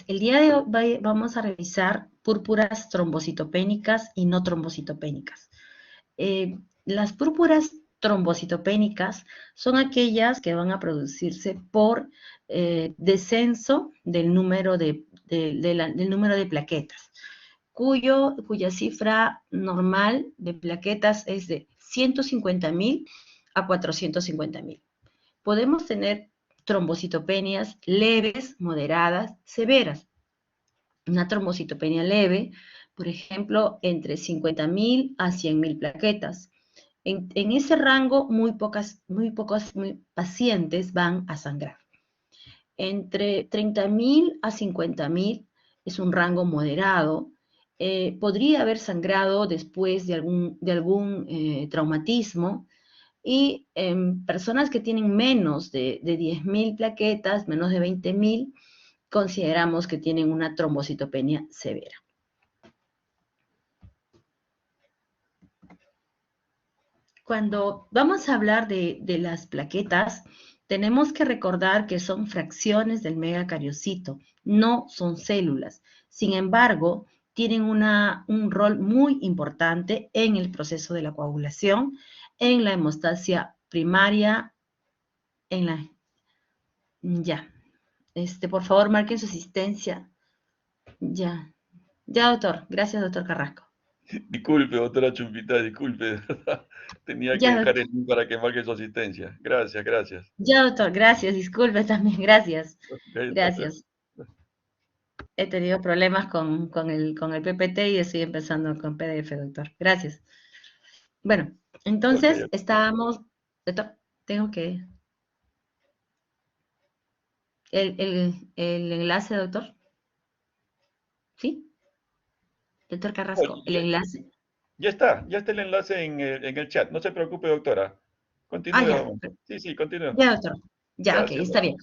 El día de hoy vamos a revisar púrpuras trombocitopénicas y no trombocitopénicas. Las púrpuras trombocitopénicas son aquellas que van a producirse por descenso del número del número de plaquetas, cuya cifra normal de plaquetas es de 150.000 a 450.000. Podemos tener trombocitopenias leves, moderadas, severas. Una trombocitopenia leve, por ejemplo, entre 50.000 a 100.000 plaquetas. En ese rango, muy pocos pacientes van a sangrar. Entre 30.000 a 50.000 es un rango moderado. Podría haber sangrado después de algún traumatismo, y en personas que tienen menos de 10.000 plaquetas, menos de 20.000, consideramos que tienen una trombocitopenia severa. Cuando vamos a hablar de las plaquetas, tenemos que recordar que son fracciones del megacariocito, no son células. Sin embargo, tienen un rol muy importante en el proceso de la coagulación, en la hemostasia primaria, ya. Por favor, marquen su asistencia. Ya. Ya, doctor. Gracias, doctor Carrasco. Disculpe, doctora Chumpita, disculpe, de verdad. Tenía que Ya, dejar el link para que marque su asistencia. Gracias, gracias. ya, doctor. Gracias. Disculpe también. Gracias. Okay, Gracias. He tenido problemas con el PPT y estoy empezando con PDF, doctor. Gracias. Bueno, entonces estábamos... Doctor, tengo que... El enlace, doctor. ¿Sí? Doctor Carrasco, el enlace. Ya está el enlace en el chat. No se preocupe, doctora. Continúe. Ya. Sí, continúe. Ya, doctor. Ya, ok, Gracias. está bien.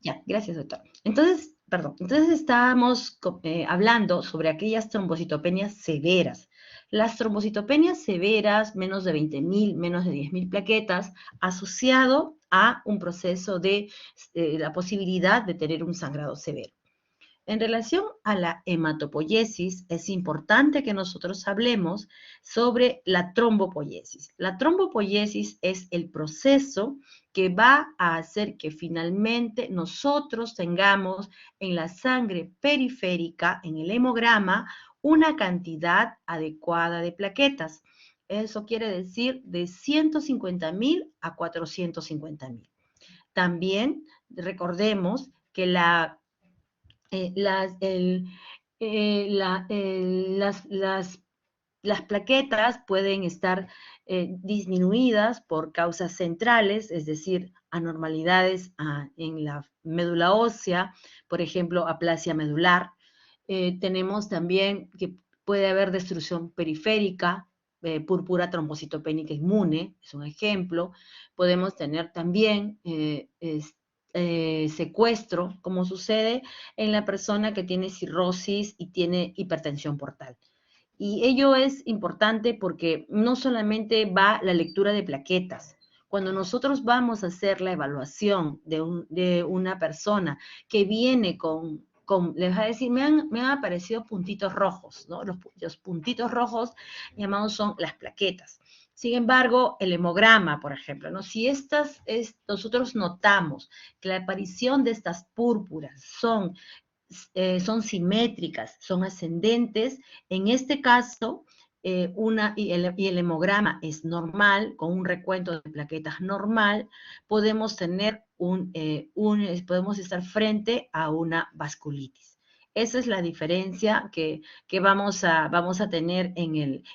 Ya, gracias, doctor. Entonces, estábamos hablando sobre aquellas trombocitopenias severas. Las trombocitopenias severas, menos de 20.000, menos de 10.000 plaquetas, asociado a un proceso de la posibilidad de tener un sangrado severo. En relación a la hematopoiesis, es importante que nosotros hablemos sobre la trombopoiesis. La trombopoiesis es el proceso que va a hacer que finalmente nosotros tengamos en la sangre periférica, en el hemograma, una cantidad adecuada de plaquetas. Eso quiere decir de 150.000 a 450.000. También recordemos que las plaquetas pueden estar disminuidas por causas centrales, es decir, anormalidades en la médula ósea, por ejemplo, aplasia medular. Tenemos también que puede haber destrucción periférica, púrpura trombocitopénica inmune, es un ejemplo. Podemos tener también secuestro, como sucede en la persona que tiene cirrosis y tiene hipertensión portal. Y ello es importante porque no solamente va la lectura de plaquetas. Cuando nosotros vamos a hacer la evaluación de una persona que viene les va a decir, me han aparecido puntitos rojos, ¿no? Los puntitos rojos llamados son las plaquetas. Sin embargo, el hemograma, por ejemplo, ¿no? Si nosotros notamos que la aparición de estas púrpuras son simétricas, son ascendentes, en este caso, y el hemograma es normal, con un recuento de plaquetas normal, podemos podemos estar frente a una vasculitis. Esa es la diferencia que vamos a tener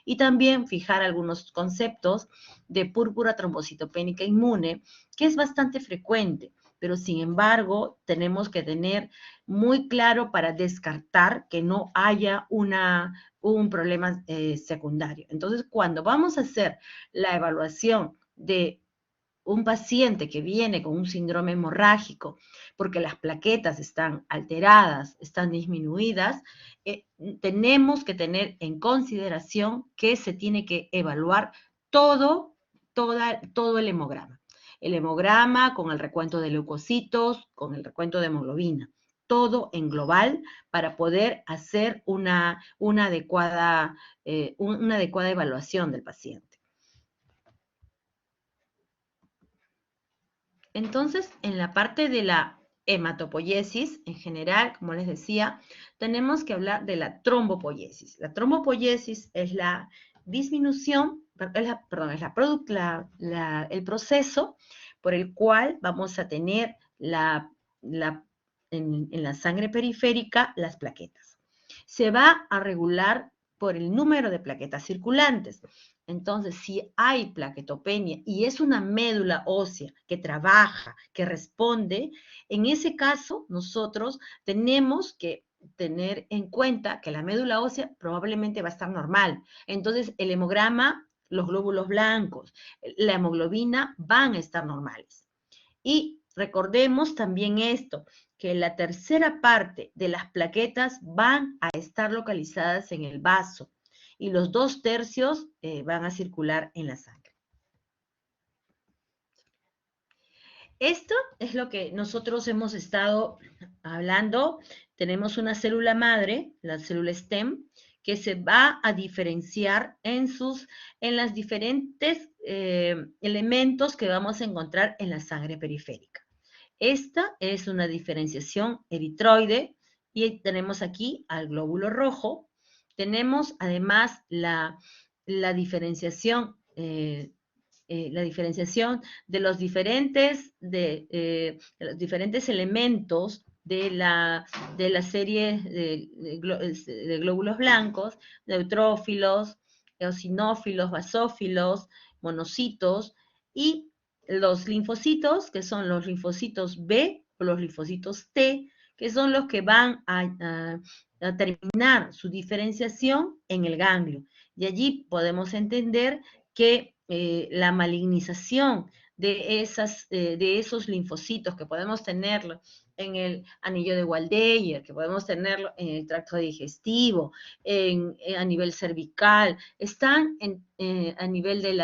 y también fijar algunos conceptos de púrpura trombocitopénica inmune, que es bastante frecuente, pero sin embargo tenemos que tener muy claro para descartar que no haya un problema secundario. Entonces, cuando vamos a hacer la evaluación de un paciente que viene con un síndrome hemorrágico porque las plaquetas están alteradas, están disminuidas, tenemos que tener en consideración que se tiene que evaluar todo el hemograma. El hemograma con el recuento de leucocitos, con el recuento de hemoglobina. todo en global para poder hacer una adecuada evaluación del paciente. Entonces, en la parte de la hematopoiesis, en general, como les decía, tenemos que hablar de la trombopoiesis. La trombopoiesis es la disminución, el proceso por el cual vamos a tener en la sangre periférica las plaquetas. Se va a regular por el número de plaquetas circulantes. Entonces, si hay plaquetopenia y es una médula ósea que trabaja, que responde, en ese caso nosotros tenemos que tener en cuenta que la médula ósea probablemente va a estar normal. Entonces, el hemograma, los glóbulos blancos, la hemoglobina van a estar normales. Y recordemos también esto, que la tercera parte de las plaquetas van a estar localizadas en el vaso y los 2/3 van a circular en la sangre. Esto es lo que nosotros hemos estado hablando. Tenemos una célula madre, la célula stem, que se va a diferenciar en los diferentes elementos que vamos a encontrar en la sangre periférica. Esta es una diferenciación eritroide y tenemos aquí al glóbulo rojo. Tenemos además la diferenciación de los diferentes elementos de la serie de glóbulos blancos, neutrófilos, eosinófilos, basófilos, monocitos, y los linfocitos, que son los linfocitos B o los linfocitos T, que son los que van a terminar su diferenciación en el ganglio. Y allí podemos entender que la malignización de esos linfocitos, que podemos tenerlo en el anillo de Waldeyer, que podemos tenerlo en el tracto digestivo, a nivel cervical, están a nivel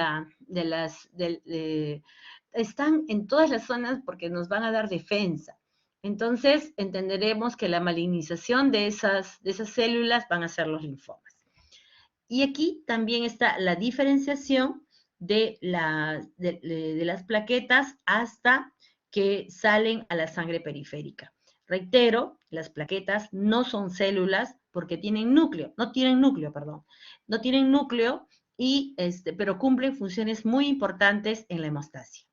están en todas las zonas porque nos van a dar defensa. Entonces, entenderemos que la malignización de esas células van a ser los linfomas. Y aquí también está la diferenciación de las plaquetas hasta que salen a la sangre periférica. Reitero, las plaquetas no son células porque tienen núcleo, no tienen núcleo, pero cumplen funciones muy importantes en la hemostasia.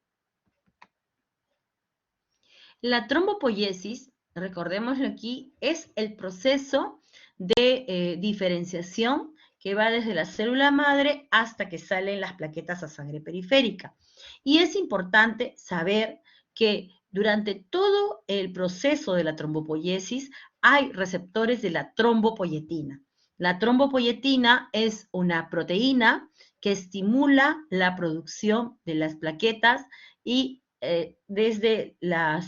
La trombopoiesis, recordémoslo aquí, es el proceso de diferenciación que va desde la célula madre hasta que salen las plaquetas a sangre periférica. Y es importante saber que durante todo el proceso de la trombopoiesis hay receptores de la trombopoietina. La trombopoietina es una proteína que estimula la producción de las plaquetas y desde la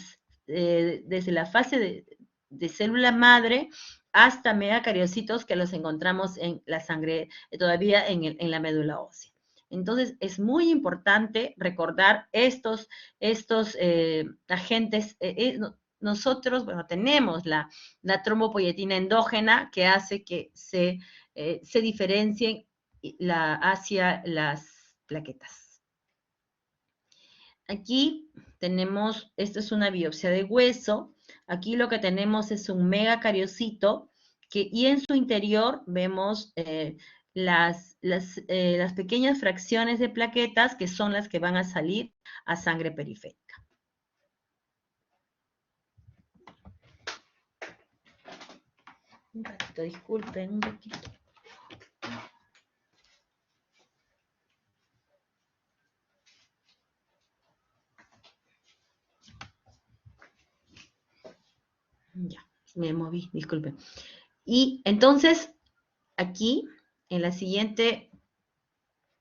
fase de célula madre hasta megacariocitos que los encontramos en la sangre, todavía en la médula ósea. Entonces, es muy importante recordar estos agentes. Nosotros, tenemos la trombopoietina endógena que hace que se diferencien hacia las plaquetas. Aquí tenemos, esta es una biopsia de hueso. Aquí lo que tenemos es un megacariocito y en su interior vemos las pequeñas fracciones de plaquetas que son las que van a salir a sangre periférica. Un ratito, disculpen, un ratito. Ya, me moví, disculpen. Y entonces, aquí, en la siguiente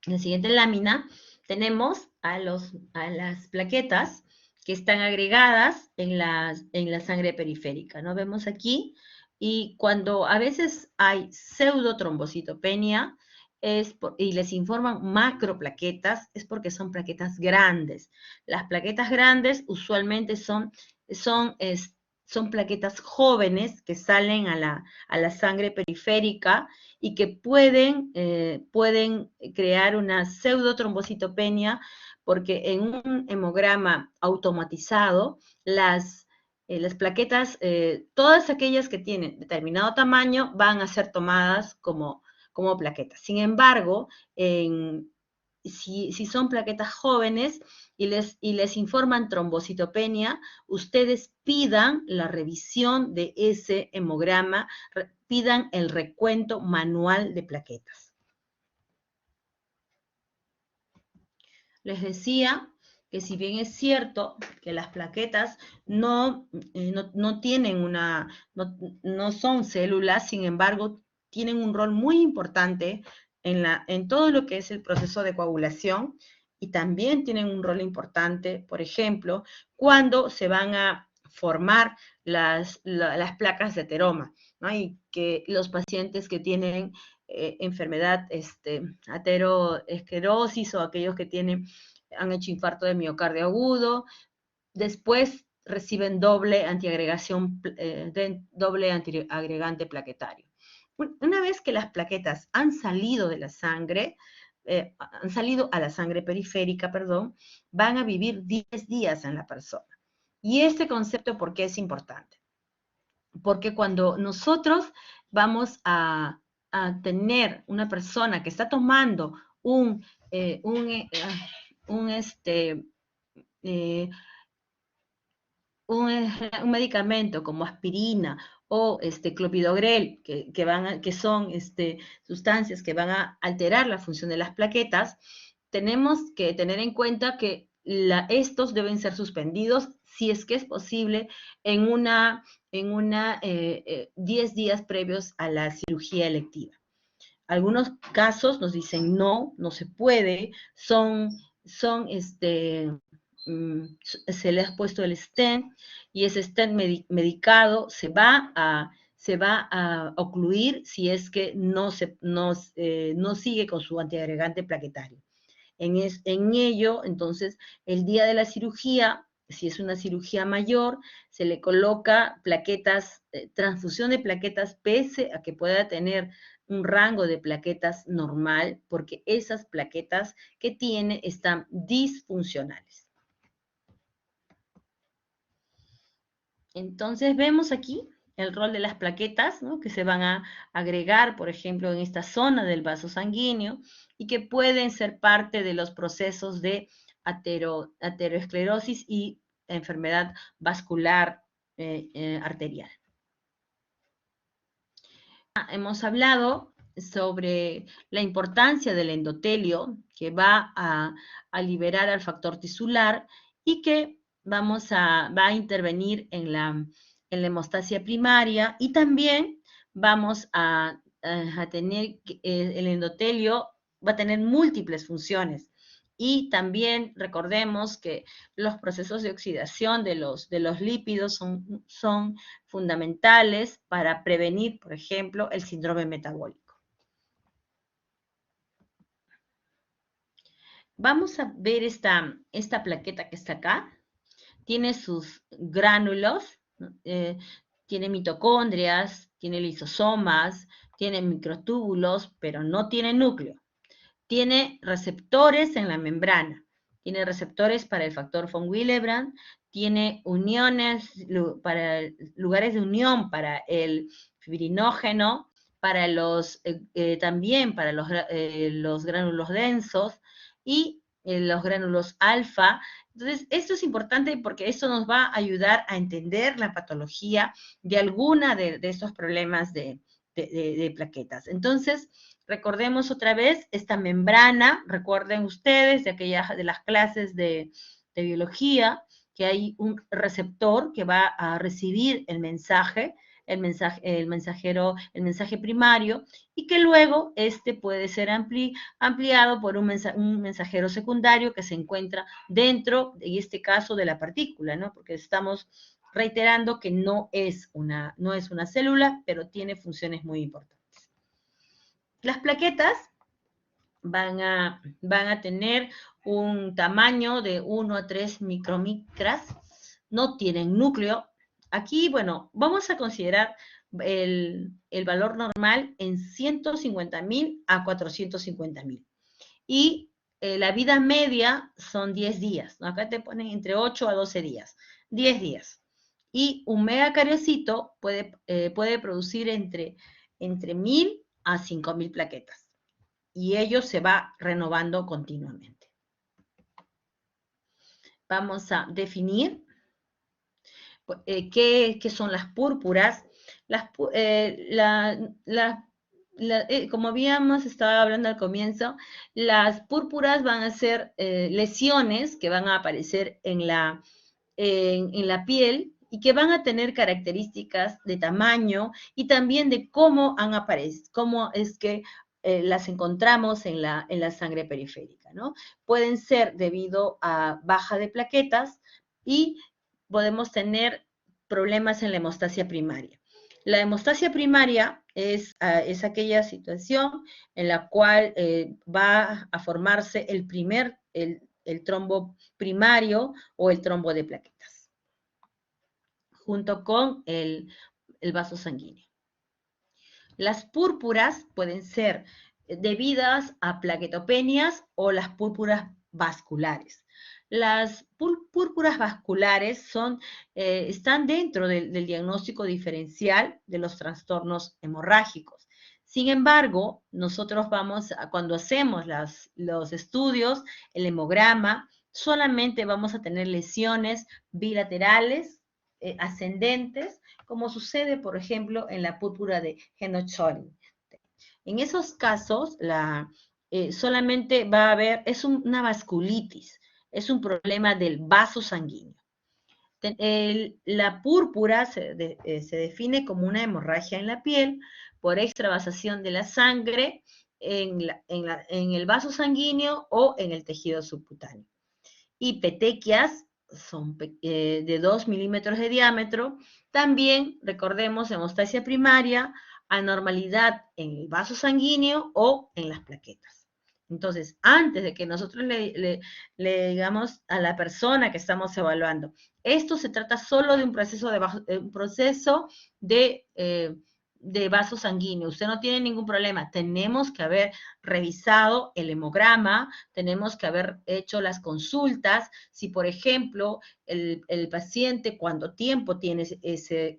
lámina, tenemos a las plaquetas que están agregadas en la sangre periférica, ¿no? Vemos aquí, y cuando a veces hay pseudotrombocitopenia, y les informan macroplaquetas, es porque son plaquetas grandes. Las plaquetas grandes usualmente son son plaquetas jóvenes que salen a la sangre periférica y que pueden crear una pseudotrombocitopenia, porque en un hemograma automatizado, las plaquetas, todas aquellas que tienen determinado tamaño, van a ser tomadas como plaquetas. Sin embargo, si son plaquetas jóvenes y les informan trombocitopenia, ustedes pidan la revisión de ese hemograma, pidan el recuento manual de plaquetas. Les decía que si bien es cierto que las plaquetas no tienen no son células, sin embargo, tienen un rol muy importante en todo lo que es el proceso de coagulación, y también tienen un rol importante, por ejemplo, cuando se van a formar las placas de ateroma, ¿no? Y que los pacientes que tienen enfermedad ateroesclerosis, o aquellos que han hecho infarto de miocardio agudo, después reciben doble antiagregante plaquetario. Una vez que las plaquetas han salido de la sangre, han salido a la sangre periférica, perdón, van a vivir 10 días en la persona. Y este concepto, ¿por qué es importante? Porque cuando nosotros vamos a tener una persona que está tomando un medicamento como aspirina o clopidogrel, que son sustancias que van a alterar la función de las plaquetas, tenemos que tener en cuenta que estos deben ser suspendidos, si es que es posible, en 10 días previos a la cirugía electiva. Algunos casos nos dicen no se puede, se le ha puesto el stent, y ese stent medicado se va a ocluir si es que no sigue con su antiagregante plaquetario. En ello, entonces, el día de la cirugía, si es una cirugía mayor, se le coloca plaquetas, transfusión de plaquetas, pese a que pueda tener un rango de plaquetas normal, porque esas plaquetas que tiene están disfuncionales. Entonces vemos aquí el rol de las plaquetas, ¿no?, que se van a agregar, por ejemplo, en esta zona del vaso sanguíneo, y que pueden ser parte de los procesos de ateroesclerosis y enfermedad vascular arterial. Hemos hablado sobre la importancia del endotelio, que va a liberar al factor tisular y que va a intervenir en la hemostasia primaria, y también vamos a tener, el endotelio va a tener múltiples funciones. Y también recordemos que los procesos de oxidación de los lípidos son fundamentales para prevenir, por ejemplo, el síndrome metabólico. Vamos a ver esta plaqueta que está acá. Tiene sus gránulos, tiene mitocondrias, tiene lisosomas, tiene microtúbulos, pero no tiene núcleo. Tiene receptores en la membrana, tiene receptores para el factor von Willebrand, tiene uniones, lugares de unión para el fibrinógeno, también para los gránulos densos y los gránulos alfa. Entonces, esto es importante porque esto nos va a ayudar a entender la patología de alguna de estos problemas de plaquetas. Entonces, recordemos otra vez esta membrana. Recuerden ustedes de las clases de biología, que hay un receptor que va a recibir el mensaje primario, y que luego puede ser ampliado por un mensajero secundario que se encuentra dentro, en este caso, de la partícula, ¿no? Porque estamos reiterando que no es una célula, pero tiene funciones muy importantes. Las plaquetas van a tener un tamaño de 1 a 3 micromicras, no tienen núcleo, Aquí, bueno, vamos a considerar el valor normal en 150.000 a 450.000. Y la vida media son 10 días, ¿no? Acá te ponen entre 8 a 12 días, 10 días. Y un megacariocito puede producir entre 1.000 a 5.000 plaquetas. Y ello se va renovando continuamente. Vamos a definir qué son las púrpuras. Como habíamos estado hablando al comienzo, las púrpuras van a ser lesiones que van a aparecer en la piel y que van a tener características de tamaño y también de cómo han aparecido, cómo es que las encontramos en la sangre periférica, ¿no? Pueden ser debido a baja de plaquetas y podemos tener problemas en la hemostasia primaria. La hemostasia primaria es aquella situación en la cual va a formarse el trombo primario o el trombo de plaquetas, junto con el vaso sanguíneo. Las púrpuras pueden ser debidas a plaquetopenias o las púrpuras vasculares. Las púrpuras vasculares están dentro del diagnóstico diferencial de los trastornos hemorrágicos. Sin embargo, nosotros cuando hacemos los estudios, el hemograma, solamente vamos a tener lesiones bilaterales, ascendentes, como sucede, por ejemplo, en la púrpura de Henoch-Schönlein. En esos casos, solamente va a haber, es una vasculitis, es un problema del vaso sanguíneo. La púrpura se define como una hemorragia en la piel por extravasación de la sangre en el vaso sanguíneo o en el tejido subcutáneo. Y petequias son de 2 milímetros de diámetro. También, recordemos, hemostasia primaria, anormalidad en el vaso sanguíneo o en las plaquetas. Entonces, antes de que nosotros le digamos a la persona que estamos evaluando, esto se trata solo de un proceso de vaso sanguíneo, usted no tiene ningún problema, tenemos que haber revisado el hemograma, tenemos que haber hecho las consultas, si por ejemplo el paciente cuánto tiempo tiene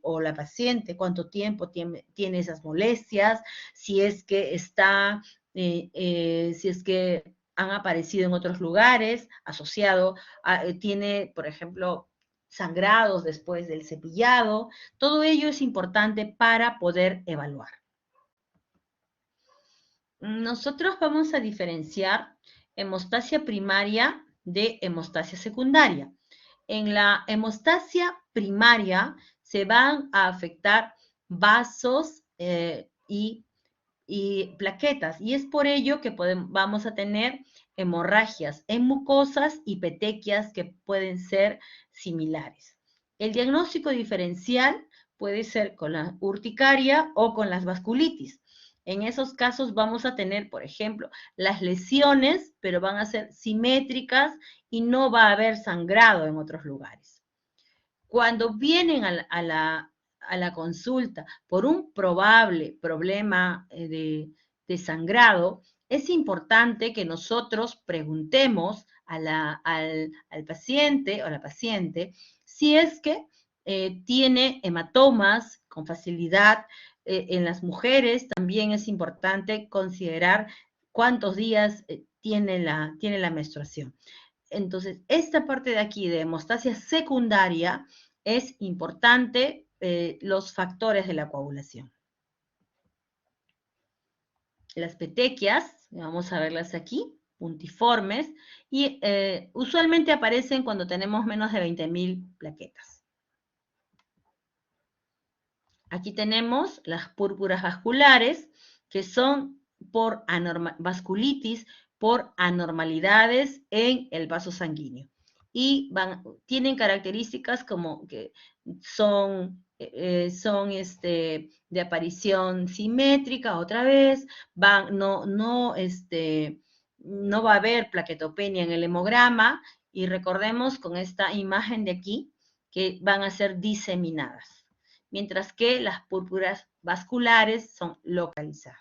o la paciente cuánto tiempo tiene esas molestias, si es que si es que han aparecido en otros lugares, tiene, por ejemplo, sangrados después del cepillado, todo ello es importante para poder evaluar. Nosotros vamos a diferenciar hemostasia primaria de hemostasia secundaria. En la hemostasia primaria se van a afectar vasos y plaquetas, y es por ello que vamos a tener hemorragias en mucosas y petequias que pueden ser similares. El diagnóstico diferencial puede ser con la urticaria o con las vasculitis. En esos casos vamos a tener, por ejemplo, las lesiones, pero van a ser simétricas y no va a haber sangrado en otros lugares. Cuando vienen a la consulta por un probable problema de sangrado, es importante que nosotros preguntemos al paciente o a la paciente si es que tiene hematomas con facilidad. En las mujeres también es importante considerar cuántos días tiene la menstruación. Entonces, esta parte de aquí de hemostasia secundaria es importante los factores de la coagulación. Las petequias, vamos a verlas aquí, puntiformes, y usualmente aparecen cuando tenemos menos de 20.000 plaquetas. Aquí tenemos las púrpuras vasculares, que son por vasculitis, por anormalidades en el vaso sanguíneo. Y tienen características como que son de aparición simétrica otra vez, no va a haber plaquetopenia en el hemograma, y recordemos con esta imagen de aquí que van a ser diseminadas, mientras que las púrpuras vasculares son localizadas.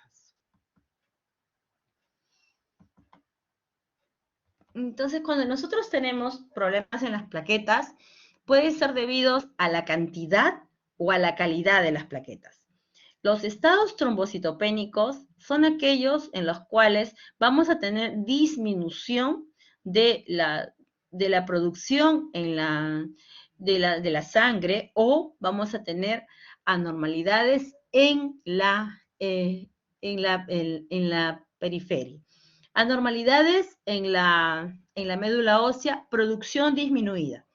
Entonces, cuando nosotros tenemos problemas en las plaquetas, puede ser debidos a la cantidad o a la calidad de las plaquetas. Los estados trombocitopénicos son aquellos en los cuales vamos a tener disminución de la producción de la sangre, o vamos a tener anormalidades en la periferia. Anormalidades en la médula ósea, producción disminuida.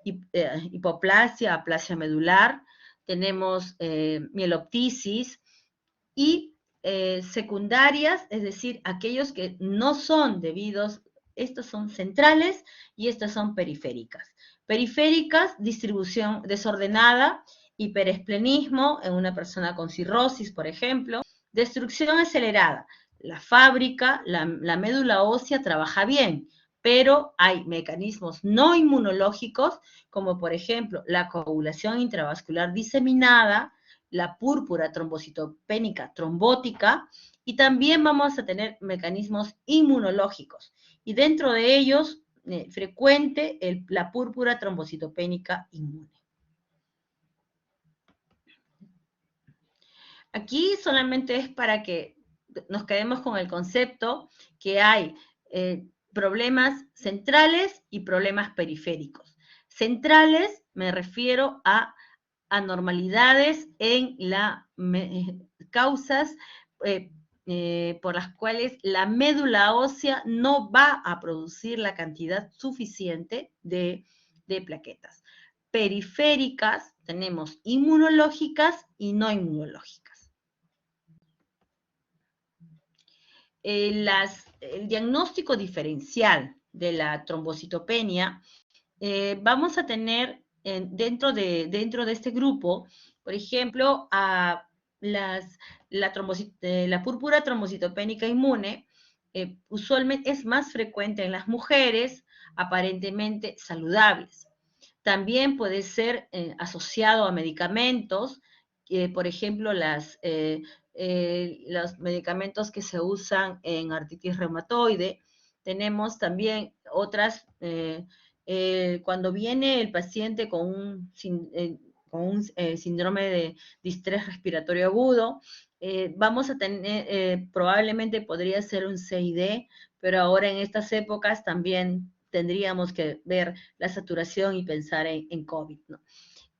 Hipoplasia, aplasia medular, tenemos mieloptisis y secundarias, es decir, aquellos que no son debidos, estos son centrales y estas son periféricas. Periféricas, distribución desordenada, hiperesplenismo en una persona con cirrosis, por ejemplo, destrucción acelerada. La fábrica, la médula ósea trabaja bien, pero hay mecanismos no inmunológicos, como por ejemplo la coagulación intravascular diseminada, la púrpura trombocitopénica trombótica, y también vamos a tener mecanismos inmunológicos. Y dentro de ellos, frecuente la púrpura trombocitopénica inmune. Aquí solamente es para que nos quedemos con el concepto que hay problemas centrales y problemas periféricos. Centrales me refiero a anormalidades en las causas por las cuales la médula ósea no va a producir la cantidad suficiente de plaquetas. Periféricas tenemos inmunológicas y no inmunológicas. El diagnóstico diferencial de la trombocitopenia, vamos a tener dentro de este grupo, por ejemplo, a la púrpura trombocitopénica inmune, usualmente es más frecuente en las mujeres aparentemente saludables. También puede ser asociado a medicamentos, por ejemplo, los medicamentos que se usan en artritis reumatoide. Tenemos también otras, cuando viene el paciente con un síndrome de distrés respiratorio agudo, vamos a tener, probablemente podría ser un CID, pero ahora en estas épocas también tendríamos que ver la saturación y pensar en COVID, ¿no?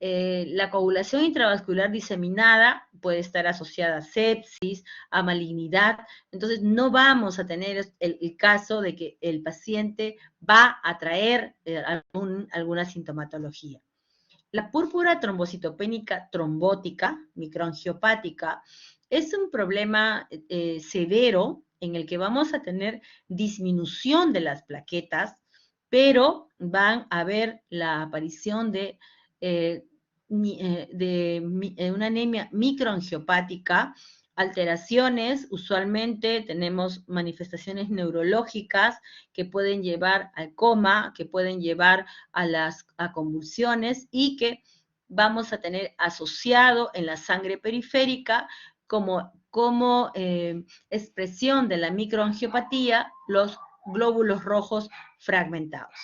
La coagulación intravascular diseminada puede estar asociada a sepsis, a malignidad, entonces no vamos a tener el caso de que el paciente va a traer alguna sintomatología. La púrpura trombocitopénica trombótica, microangiopática, es un problema severo en el que vamos a tener disminución de las plaquetas, pero van a haber la aparición de una anemia microangiopática, alteraciones, usualmente tenemos manifestaciones neurológicas que pueden llevar al coma, que pueden llevar a convulsiones, y que vamos a tener asociado en la sangre periférica como expresión de la microangiopatía los glóbulos rojos fragmentados.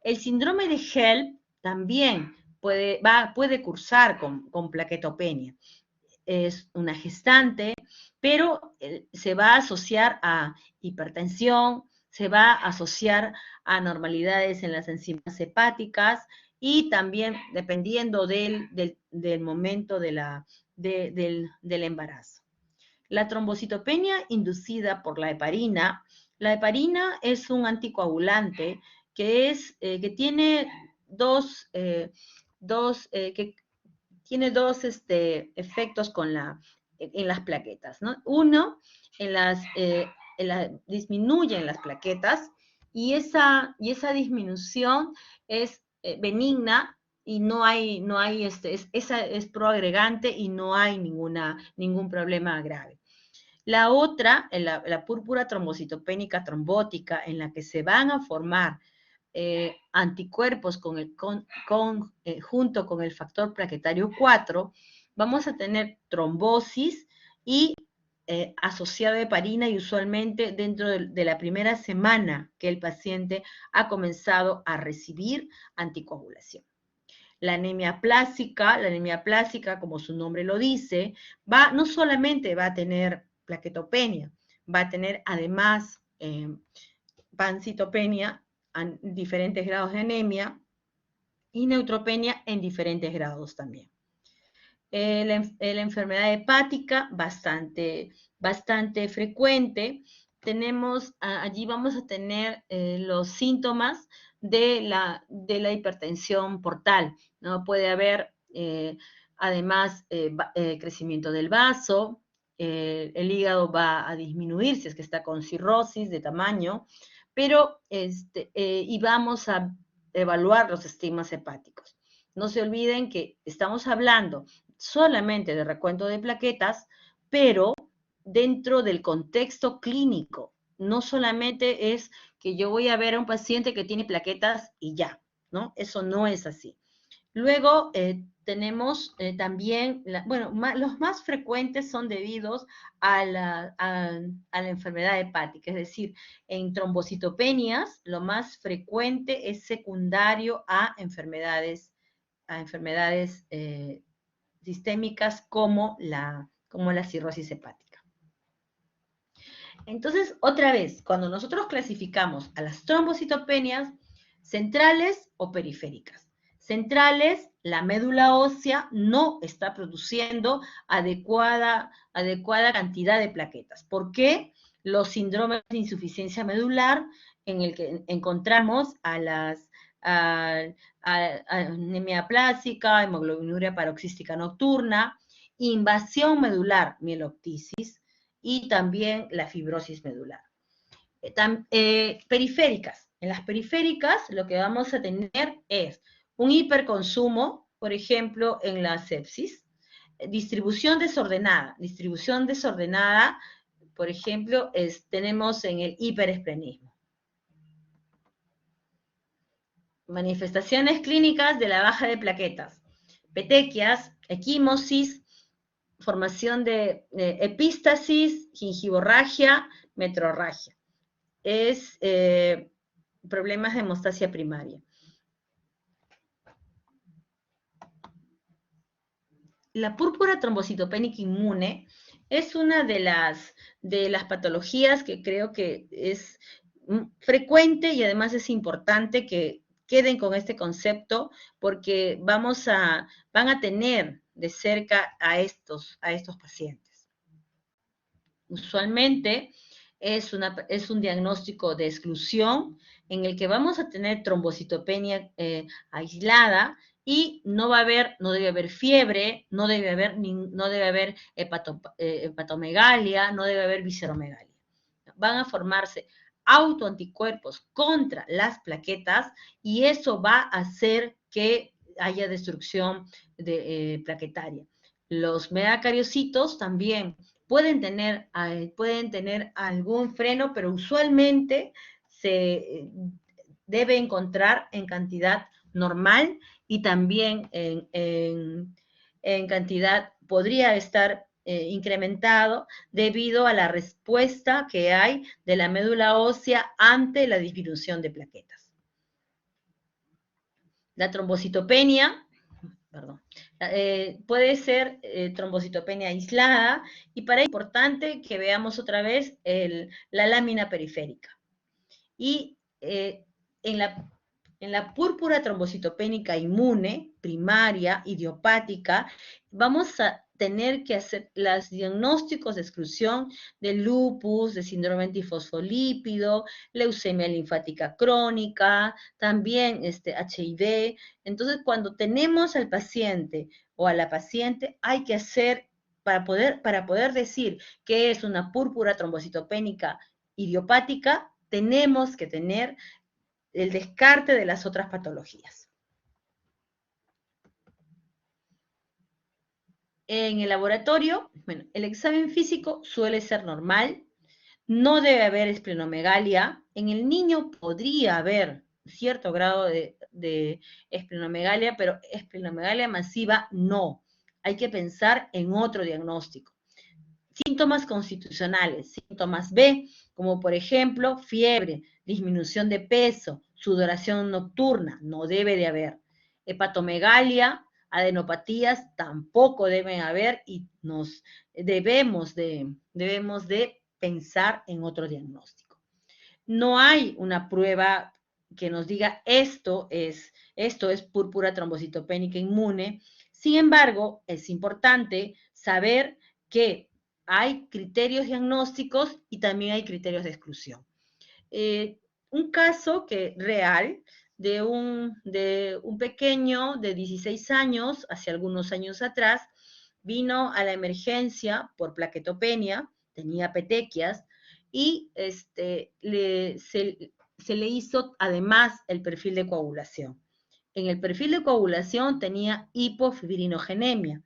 El síndrome de HELLP también puede cursar con plaquetopenia. Es una gestante, pero se va a asociar a hipertensión, se va a asociar a anormalidades en las enzimas hepáticas, y también dependiendo del momento del embarazo. La trombocitopenia inducida por la heparina es un anticoagulante que tiene dos efectos en las plaquetas, ¿no? Uno, disminuye en las plaquetas, y esa disminución es benigna, y es proagregante y no hay ningún problema grave. La otra, la púrpura trombocitopénica trombótica, en la que se van a formar anticuerpos junto con el factor plaquetario 4, vamos a tener trombosis y asociada heparina, y usualmente dentro de la primera semana que el paciente ha comenzado a recibir anticoagulación. La anemia plástica, como su nombre lo dice, no solamente va a tener plaquetopenia, va a tener además pancitopenia en diferentes grados de anemia y neutropenia en diferentes grados también. La enfermedad hepática, bastante frecuente. Allí vamos a tener los síntomas de la hipertensión portal, ¿no? Puede haber, además, crecimiento del vaso, el hígado va a disminuir si es que está con cirrosis de tamaño, pero y vamos a evaluar los estigmas hepáticos. No se olviden que estamos hablando solamente de recuento de plaquetas, pero dentro del contexto clínico. No solamente es que yo voy a ver a un paciente que tiene plaquetas y ya, ¿no? Eso no es así. Luego tenemos también, los más frecuentes son debidos a la enfermedad hepática, es decir, en trombocitopenias lo más frecuente es secundario a enfermedades sistémicas como la cirrosis hepática. Entonces, otra vez, cuando nosotros clasificamos a las trombocitopenias, centrales o periféricas. Centrales, la médula ósea no está produciendo adecuada cantidad de plaquetas. ¿Por qué? Los síndromes de insuficiencia medular, en el que encontramos anemia plástica, hemoglobinuria paroxística nocturna, invasión medular, mieloptisis, y también la fibrosis medular. Periféricas. En las periféricas lo que vamos a tener es un hiperconsumo, por ejemplo, en la sepsis, distribución desordenada. Distribución desordenada, por ejemplo, tenemos en el hiperesplenismo. Manifestaciones clínicas de la baja de plaquetas. Petequias, equimosis, formación de epístasis, gingivorragia, metrorragia. Es problemas de hemostasia primaria. La púrpura trombocitopénica inmune es una de las patologías que creo que es frecuente, y además es importante que queden con este concepto, porque van a tener de cerca a estos pacientes. Usualmente es un diagnóstico de exclusión en el que vamos a tener trombocitopenia aislada, y no debe haber fiebre, no debe haber hepatomegalia, no debe haber visceromegalia. Van a formarse autoanticuerpos contra las plaquetas, y eso va a hacer que haya destrucción plaquetaria. Los megacariocitos también pueden tener algún freno, pero usualmente se debe encontrar en cantidad normal, y también en cantidad podría estar incrementado debido a la respuesta que hay de la médula ósea ante la disminución de plaquetas. La trombocitopenia, puede ser trombocitopenia aislada, y para ello es importante que veamos otra vez la lámina periférica. Y en la púrpura trombocitopénica inmune, primaria, idiopática, vamos a tener que hacer los diagnósticos de exclusión de lupus, de síndrome antifosfolípido, leucemia linfática crónica, también HIV. Entonces, cuando tenemos al paciente o a la paciente, hay que hacer, para poder decir que es una púrpura trombocitopénica idiopática, tenemos que tener el descarte de las otras patologías. En el laboratorio, el examen físico suele ser normal, no debe haber esplenomegalia. En el niño podría haber, cierto grado de esplenomegalia, pero esplenomegalia masiva no. Hay que pensar en otro diagnóstico. Síntomas constitucionales, síntomas B, como por ejemplo fiebre, disminución de peso, sudoración nocturna, no debe de haber. Hepatomegalia, adenopatías tampoco deben haber y nos debemos de pensar en otro diagnóstico. No hay una prueba que nos diga esto es púrpura trombocitopénica inmune. Sin embargo, es importante saber que hay criterios diagnósticos y también hay criterios de exclusión. Un caso real de un pequeño de 16 años, hace algunos años atrás, vino a la emergencia por plaquetopenia, tenía petequias, y se le hizo además el perfil de coagulación. En el perfil de coagulación tenía hipofibrinogenemia.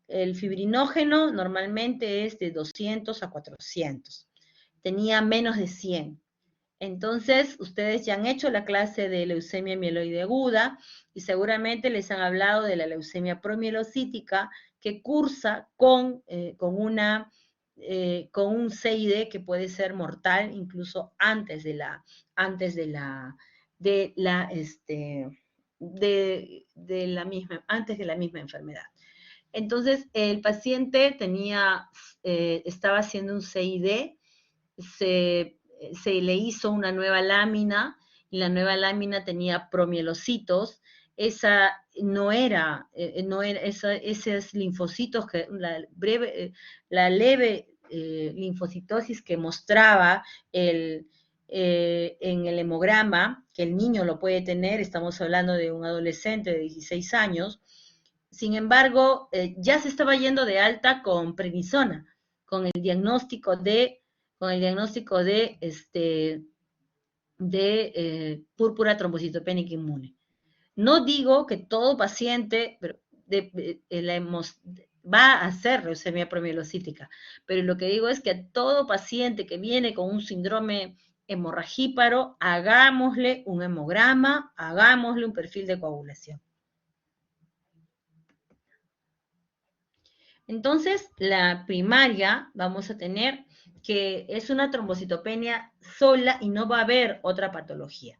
El fibrinógeno normalmente es de 200 a 400. Tenía menos de 100. Entonces, ustedes ya han hecho la clase de leucemia mieloide aguda y seguramente les han hablado de la leucemia promielocítica que cursa con un CID que puede ser mortal incluso antes de la misma enfermedad. Entonces, el paciente estaba haciendo un CID, se le hizo una nueva lámina y la nueva lámina tenía promielocitos. Esa no era esos linfocitos la leve linfocitosis que mostraba en el hemograma, que el niño lo puede tener, estamos hablando de un adolescente de 16 años. Sin embargo, ya se estaba yendo de alta con prednisona, con el diagnóstico de púrpura trombocitopénica inmune. No digo que todo paciente va a hacer leucemia promielocítica, pero lo que digo es que a todo paciente que viene con un síndrome hemorragíparo, hagámosle un hemograma, hagámosle un perfil de coagulación. Entonces, la primaria vamos a tener que es una trombocitopenia sola y no va a haber otra patología.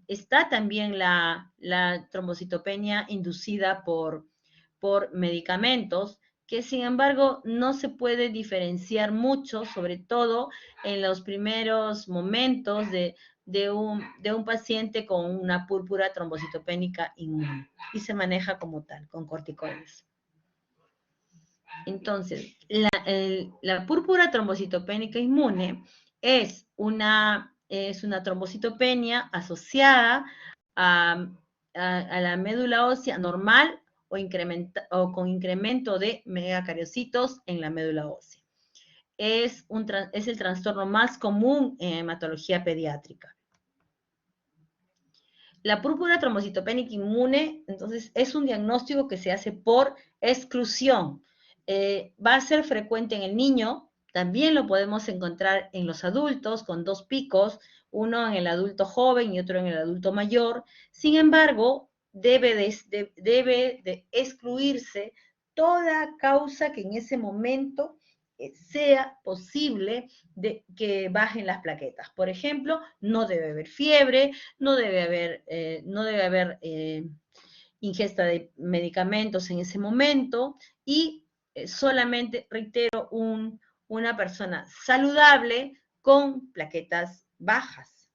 Está también la trombocitopenia inducida por medicamentos, que sin embargo no se puede diferenciar mucho, sobre todo en los primeros momentos de un paciente con una púrpura trombocitopénica inmune, y se maneja como tal, con corticoides. Entonces, la púrpura trombocitopénica inmune es una trombocitopenia asociada a la médula ósea normal o con incremento de megacariocitos en la médula ósea. Es el trastorno más común en hematología pediátrica. La púrpura trombocitopénica inmune, entonces, es un diagnóstico que se hace por exclusión. Va a ser frecuente en el niño, también lo podemos encontrar en los adultos con dos picos, uno en el adulto joven y otro en el adulto mayor. Sin embargo, debe de excluirse toda causa que en ese momento sea posible de que bajen las plaquetas. Por ejemplo, no debe haber fiebre, no debe haber ingesta de medicamentos en ese momento y solamente, reitero, una persona saludable con plaquetas bajas.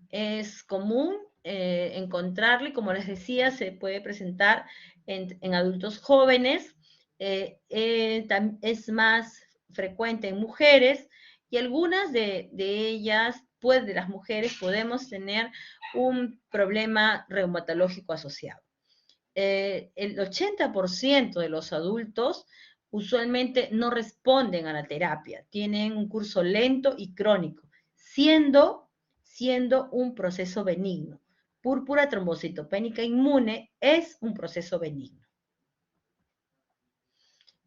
Es común encontrarle, como les decía, se puede presentar en adultos jóvenes, es más frecuente en mujeres y algunas de ellas, pues de las mujeres, podemos tener un problema reumatológico asociado. El 80% de los adultos usualmente no responden a la terapia, tienen un curso lento y crónico, siendo un proceso benigno. Púrpura trombocitopénica inmune es un proceso benigno.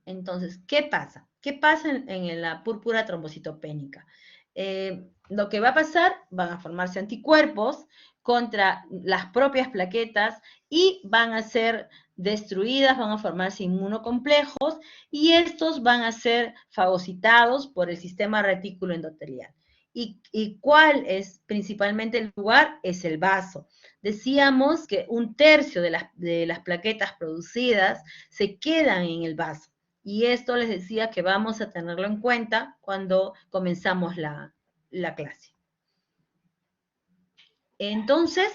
Entonces, ¿qué pasa? ¿Qué pasa en la púrpura trombocitopénica? lo que va a pasar, van a formarse anticuerpos contra las propias plaquetas y van a ser destruidas, van a formarse inmunocomplejos y estos van a ser fagocitados por el sistema retículo endotelial. ¿Y cuál es principalmente el lugar? Es el vaso. Decíamos que 1/3 de las plaquetas producidas se quedan en el vaso. Y esto les decía que vamos a tenerlo en cuenta cuando comenzamos la clase. Entonces,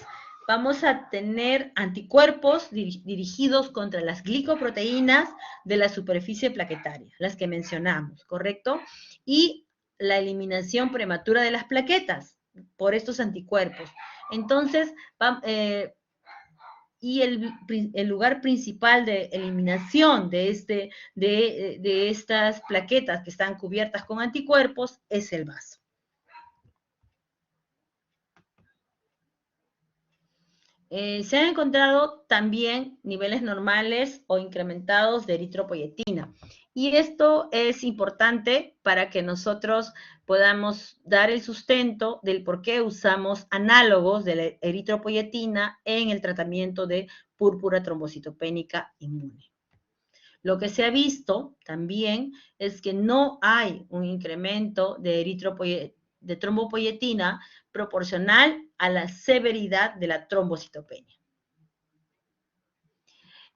vamos a tener anticuerpos dirigidos contra las glicoproteínas de la superficie plaquetaria, las que mencionamos, ¿correcto? Y la eliminación prematura de las plaquetas por estos anticuerpos. Entonces, y el lugar principal de eliminación de estas plaquetas que están cubiertas con anticuerpos es el vaso. Se han encontrado también niveles normales o incrementados de eritropoyetina. Y esto es importante para que nosotros podamos dar el sustento del por qué usamos análogos de la eritropoyetina en el tratamiento de púrpura trombocitopénica inmune. Lo que se ha visto también es que no hay un incremento de trombopoyetina proporcional a la severidad de la trombocitopenia.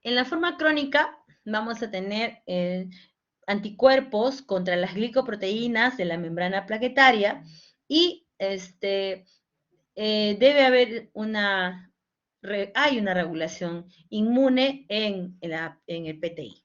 En la forma crónica vamos a tener anticuerpos contra las glicoproteínas de la membrana plaquetaria y debe haber hay una regulación inmune en el PTI.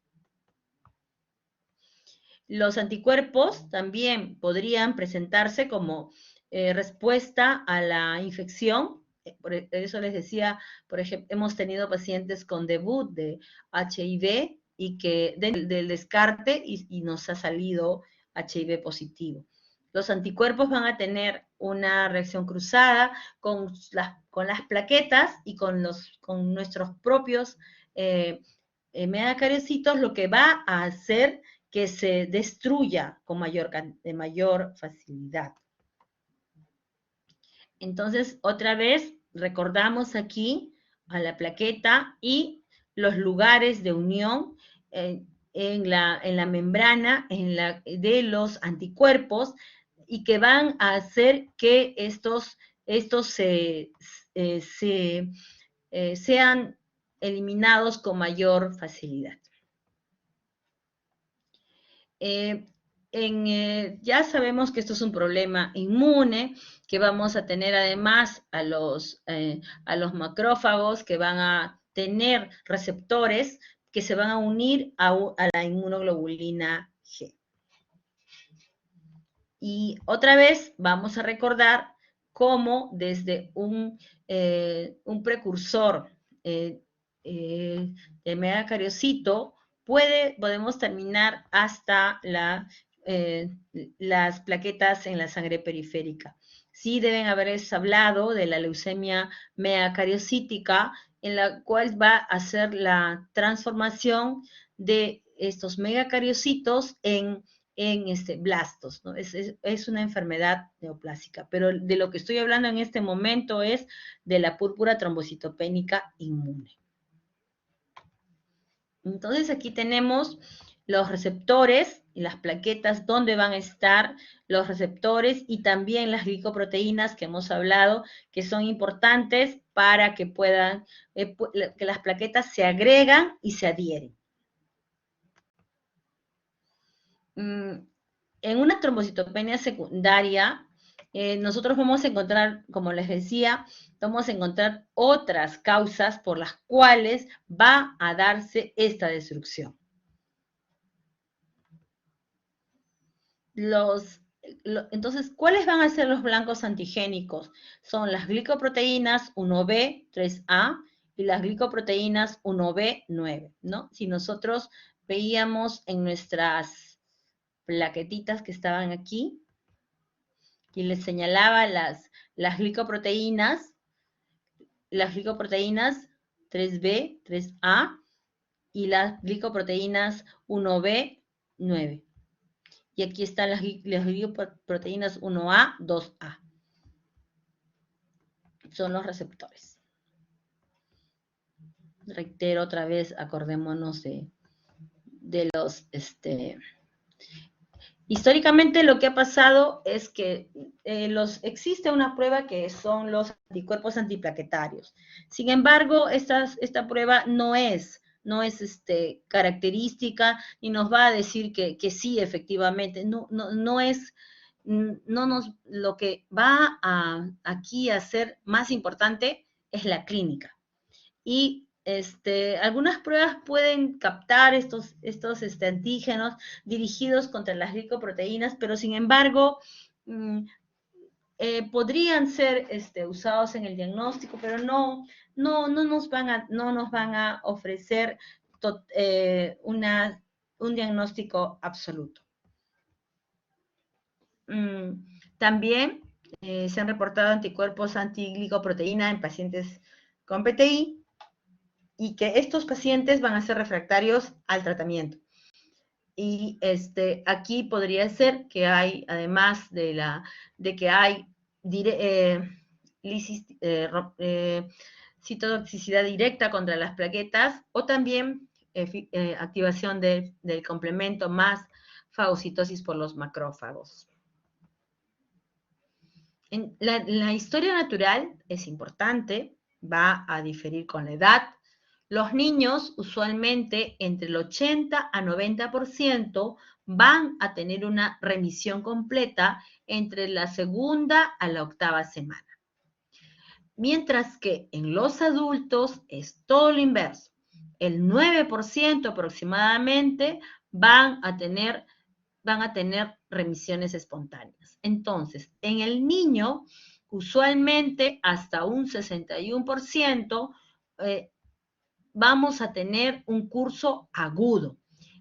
Los anticuerpos también podrían presentarse como respuesta a la infección. Por eso les decía, por ejemplo, hemos tenido pacientes con debut de HIV y que del descarte y nos ha salido HIV positivo. Los anticuerpos van a tener una reacción cruzada con las plaquetas y con nuestros propios megacariocitos, lo que va a hacer que se destruya de mayor facilidad. Entonces, otra vez, recordamos aquí a la plaqueta y los lugares de unión en la membrana de los anticuerpos y que van a hacer que estos sean eliminados con mayor facilidad. Ya sabemos que esto es un problema inmune, que vamos a tener además a los macrófagos que van a tener receptores que se van a unir a la inmunoglobulina G. Y otra vez vamos a recordar cómo desde un precursor de megacariocito podemos terminar hasta las plaquetas en la sangre periférica. Sí deben haberles hablado de la leucemia megacariocítica, en la cual va a hacer la transformación de estos megacariocitos en blastos, ¿no? Es una enfermedad neoplásica, pero de lo que estoy hablando en este momento es de la púrpura trombocitopénica inmune. Entonces aquí tenemos los receptores y las plaquetas, dónde van a estar los receptores y también las glicoproteínas que hemos hablado, que son importantes para que que las plaquetas se agregan y se adhieren. En una trombocitopenia secundaria, nosotros vamos a encontrar, como les decía, vamos a encontrar otras causas por las cuales va a darse esta destrucción. Entonces, ¿cuáles van a ser los blancos antigénicos? Son las glicoproteínas 1B, 3A y las glicoproteínas 1B, 9, ¿no? Si nosotros veíamos en nuestras plaquetitas que estaban aquí, y les señalaba las glicoproteínas 3B, 3A y las glicoproteínas 1B, 9. Y aquí están las glicoproteínas 1A, 2A. Son los receptores. Reitero otra vez, acordémonos de los, históricamente lo que ha pasado es que existe una prueba que son los anticuerpos antiplaquetarios. Sin embargo, esta prueba no es característica y nos va a decir que sí, efectivamente. No es, lo que va aquí a ser más importante es la clínica. Y algunas pruebas pueden captar estos antígenos dirigidos contra las glicoproteínas, pero sin embargo, podrían ser usados en el diagnóstico, pero no nos van a ofrecer un diagnóstico absoluto. También se han reportado anticuerpos antiglicoproteína en pacientes con PTI, y que estos pacientes van a ser refractarios al tratamiento. Y aquí podría ser que hay, además de que hay citotoxicidad directa contra las plaquetas, o también activación del complemento más fagocitosis por los macrófagos. La historia natural es importante, va a diferir con la edad. Los niños, usualmente, entre el 80 a 90% van a tener una remisión completa entre la segunda a la 8ª semana. Mientras que en los adultos es todo lo inverso. El 9% aproximadamente van a tener remisiones espontáneas. Entonces, en el niño, usualmente hasta un 61%, vamos a tener un curso agudo,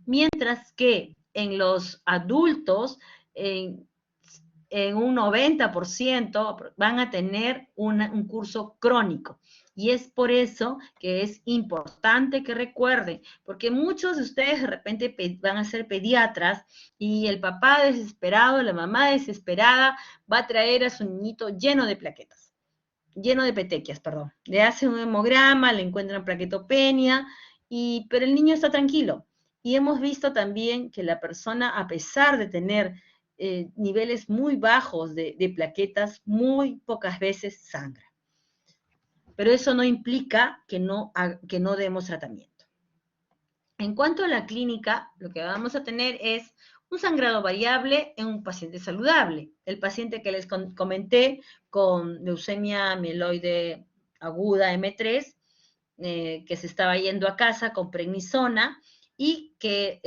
mientras que en los adultos, en un 90% van a tener un curso crónico. Y es por eso que es importante que recuerden, porque muchos de ustedes de repente van a ser pediatras y el papá desesperado, la mamá desesperada, va a traer a su niñito lleno de plaquetas. Lleno de petequias, perdón. Le hacen un hemograma, le encuentran plaquetopenia, pero el niño está tranquilo. Y hemos visto también que la persona, a pesar de tener niveles muy bajos de plaquetas, muy pocas veces sangra. Pero eso no implica que no demos tratamiento. En cuanto a la clínica, lo que vamos a tener es un sangrado variable en un paciente saludable. El paciente que les comenté con leucemia mieloide aguda M3, que se estaba yendo a casa con prednisona y que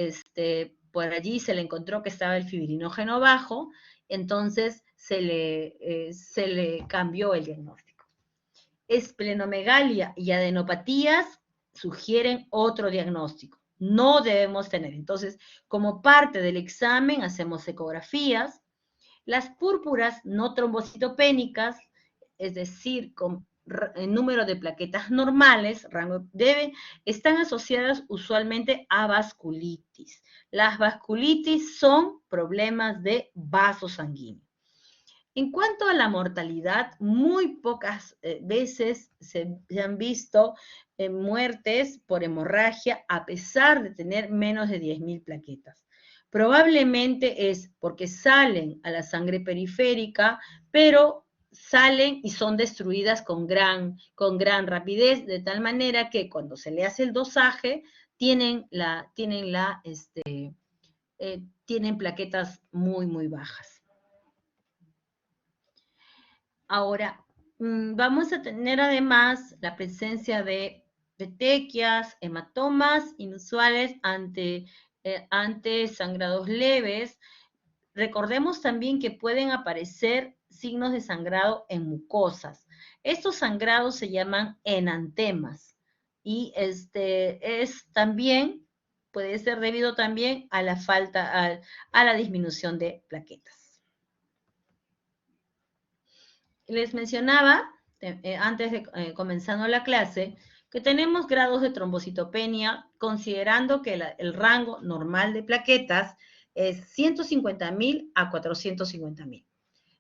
por allí se le encontró que estaba el fibrinógeno bajo, entonces se le cambió el diagnóstico. Esplenomegalia y adenopatías sugieren otro diagnóstico. No debemos tener. Entonces, como parte del examen, hacemos ecografías. Las púrpuras no trombocitopénicas, es decir, con el número de plaquetas normales, están asociadas usualmente a vasculitis. Las vasculitis son problemas de vaso sanguíneo. En cuanto a la mortalidad, muy pocas veces se han visto muertes por hemorragia a pesar de tener menos de 10.000 plaquetas. Probablemente es porque salen a la sangre periférica, pero salen y son destruidas con gran rapidez, de tal manera que cuando se le hace el dosaje, tienen plaquetas muy, muy bajas. Ahora, vamos a tener además la presencia de petequias, hematomas inusuales ante sangrados leves. Recordemos también que pueden aparecer signos de sangrado en mucosas. Estos sangrados se llaman enantemas y puede ser debido también a la disminución de plaquetas. Les mencionaba, antes de comenzando la clase, que tenemos grados de trombocitopenia, considerando que el rango normal de plaquetas es 150.000 a 450.000.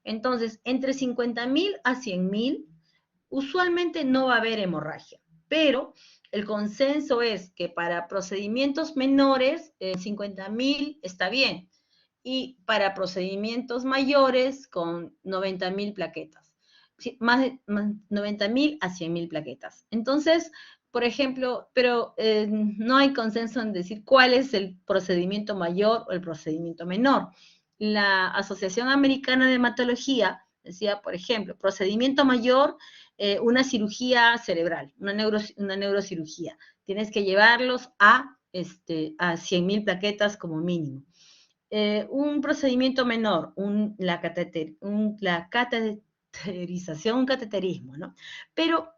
Entonces, entre 50.000 a 100.000, usualmente no va a haber hemorragia, pero el consenso es que para procedimientos menores, 50.000 está bien, y para procedimientos mayores, con 90.000 plaquetas. Más de 90.000 a 100.000 plaquetas. Entonces, por ejemplo, pero no hay consenso en decir cuál es el procedimiento mayor o el procedimiento menor. La Asociación Americana de Hematología decía, por ejemplo, procedimiento mayor, una cirugía cerebral, una neurocirugía. Tienes que llevarlos a 100.000 plaquetas como mínimo. Un procedimiento menor, la cateterización, un cateterismo, ¿no? Pero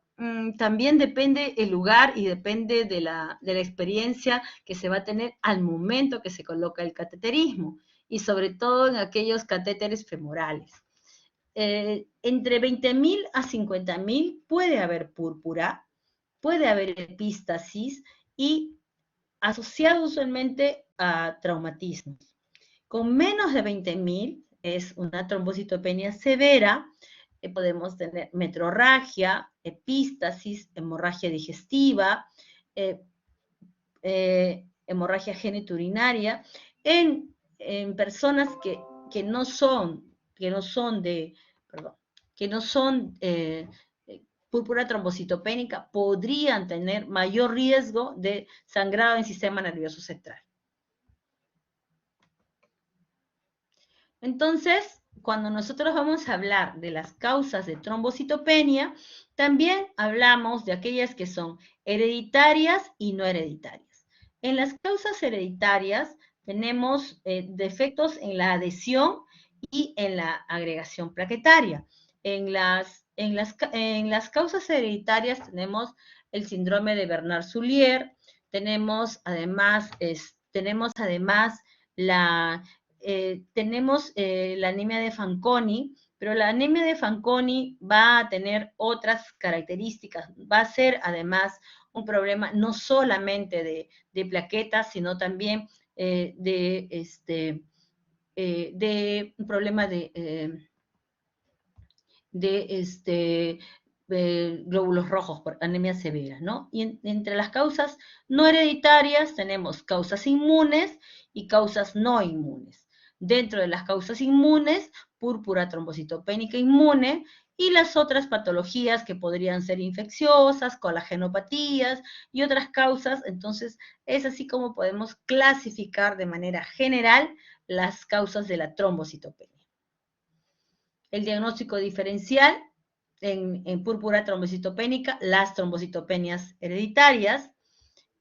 también depende el lugar y depende de la experiencia que se va a tener al momento que se coloca el cateterismo, y sobre todo en aquellos catéteres femorales. Entre 20.000 a 50.000 puede haber púrpura, puede haber epístasis y asociado usualmente a traumatismos. Con menos de 20.000 es una trombocitopenia severa, podemos tener metrorragia, epístasis, hemorragia digestiva, hemorragia genitourinaria, en personas que no son púrpura trombocitopénica, podrían tener mayor riesgo de sangrado en sistema nervioso central. Entonces, cuando nosotros vamos a hablar de las causas de trombocitopenia, también hablamos de aquellas que son hereditarias y no hereditarias. En las causas hereditarias tenemos defectos en la adhesión y en la agregación plaquetaria. En las causas hereditarias tenemos el síndrome de Bernard-Soulier, tenemos además la anemia de Fanconi, pero la anemia de Fanconi va a tener otras características, va a ser además un problema no solamente de plaquetas, sino también de un problema de glóbulos rojos por anemia severa, ¿no? Y entre las causas no hereditarias tenemos causas inmunes y causas no inmunes. Dentro de las causas inmunes, púrpura trombocitopénica inmune, y las otras patologías que podrían ser infecciosas, colagenopatías y otras causas. Entonces, es así como podemos clasificar de manera general las causas de la trombocitopenia. El diagnóstico diferencial en púrpura trombocitopénica, las trombocitopenias hereditarias,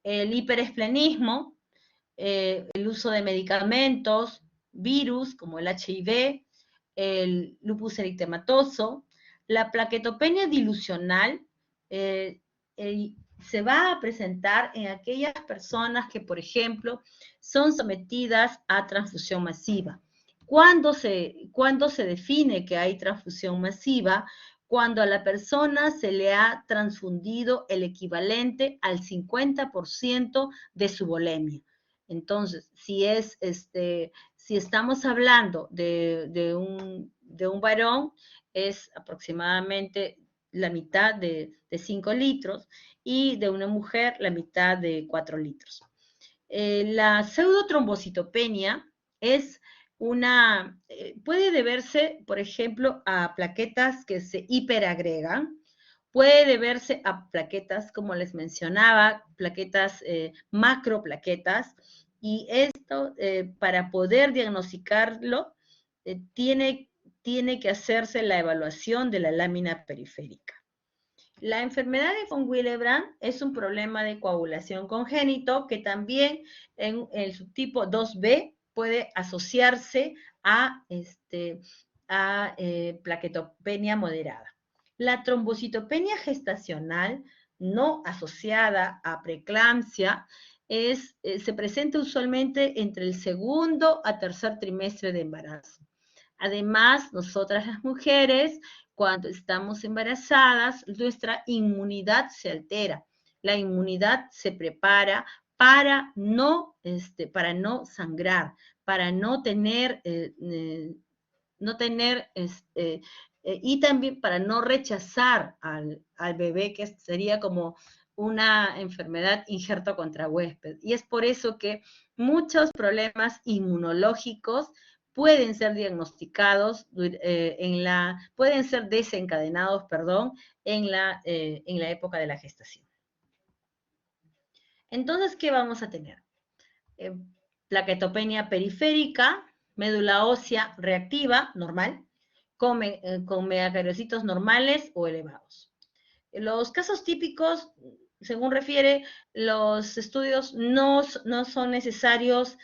el hiperesplenismo, el uso de medicamentos, virus como el HIV, el lupus eritematoso, la plaquetopenia dilucional se va a presentar en aquellas personas que, por ejemplo, son sometidas a transfusión masiva. ¿Cuándo se define que hay transfusión masiva? Cuando a la persona se le ha transfundido el equivalente al 50% de su volemia. Entonces, si estamos hablando de un varón, es aproximadamente la mitad de 5 litros, y de una mujer la mitad de 4 litros. La pseudotrombocitopenia puede deberse, por ejemplo, a plaquetas que se hiperagregan, puede deberse a plaquetas, como les mencionaba, plaquetas, macroplaquetas, y esto, para poder diagnosticarlo, tiene que hacerse la evaluación de la lámina periférica. La enfermedad de von Willebrand es un problema de coagulación congénito que también en el subtipo 2B puede asociarse a plaquetopenia moderada. La trombocitopenia gestacional no asociada a preeclampsia se presenta usualmente entre el segundo a tercer trimestre de embarazo. Además, nosotras las mujeres, cuando estamos embarazadas, nuestra inmunidad se altera. La inmunidad se prepara para no sangrar, para no tener, y también para no rechazar al bebé, que sería como una enfermedad injerto contra huésped. Y es por eso que muchos problemas inmunológicos pueden ser diagnosticados, pueden ser desencadenados, perdón, en la época de la gestación. Entonces, ¿qué vamos a tener? Plaquetopenia periférica, médula ósea reactiva, normal, con megacariocitos normales o elevados. Los casos típicos, según refiere, los estudios no son necesarios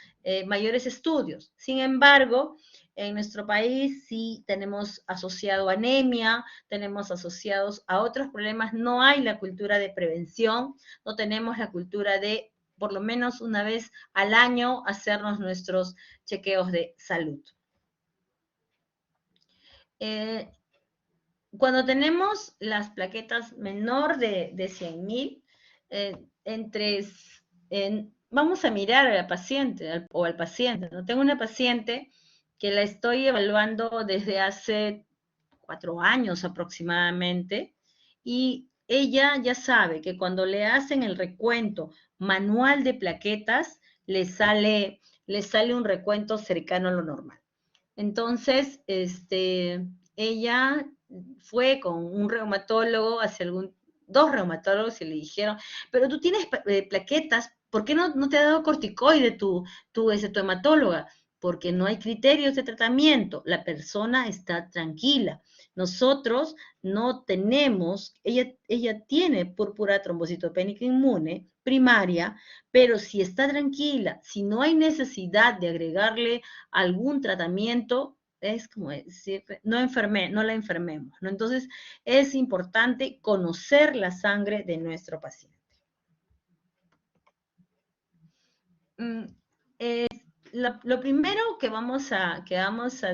mayores estudios. Sin embargo, en nuestro país sí tenemos asociado anemia, tenemos asociados a otros problemas, no hay la cultura de prevención, no tenemos la cultura de por lo menos una vez al año hacernos nuestros chequeos de salud. Cuando tenemos las plaquetas menor de 100.000, vamos a mirar a la paciente o al paciente, ¿no? Tengo una paciente que la estoy evaluando desde hace 4 años aproximadamente, y ella ya sabe que cuando le hacen el recuento manual de plaquetas, le sale un recuento cercano a lo normal. Entonces, ella fue con un reumatólogo, dos reumatólogos, y le dijeron, pero tú tienes plaquetas, ¿por qué no te ha dado corticoide tu hematóloga? Porque no hay criterios de tratamiento, la persona está tranquila. Nosotros no tenemos, ella tiene púrpura trombocitopénica inmune primaria, pero si está tranquila, si no hay necesidad de agregarle algún tratamiento, es como decir, no la enfermemos, ¿no? Entonces, es importante conocer la sangre de nuestro paciente. Lo primero que vamos a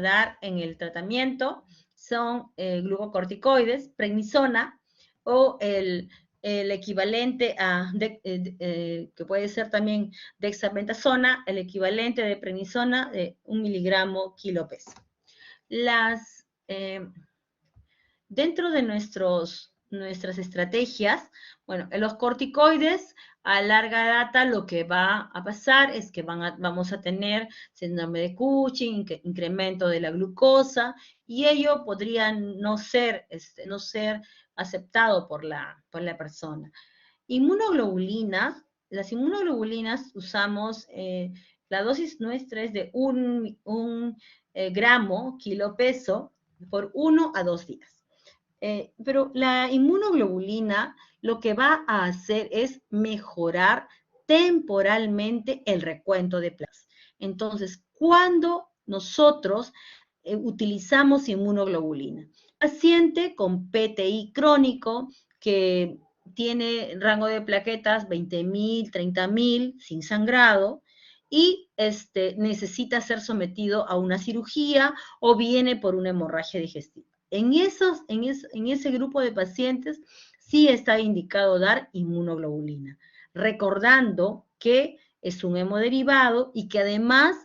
dar en el tratamiento son glucocorticoides, prednisona, o el equivalente que puede ser también dexametasona, el equivalente de prednisona de 1 miligramo kilo peso. Dentro de nuestras estrategias, bueno, los corticoides a larga data lo que va a pasar es que vamos a tener síndrome de Cushing, incremento de la glucosa, y ello podría no ser aceptado por la persona. Inmunoglobulinas, las inmunoglobulinas usamos, la dosis nuestra es de 1 gramo kilo peso por 1 a 2 días. Pero la inmunoglobulina lo que va a hacer es mejorar temporalmente el recuento de plaquetas. Entonces, cuando nosotros utilizamos inmunoglobulina, paciente con PTI crónico que tiene rango de plaquetas 20.000, 30.000, sin sangrado, y necesita ser sometido a una cirugía o viene por una hemorragia digestiva. En ese grupo de pacientes sí está indicado dar inmunoglobulina, recordando que es un hemodiderivado y que además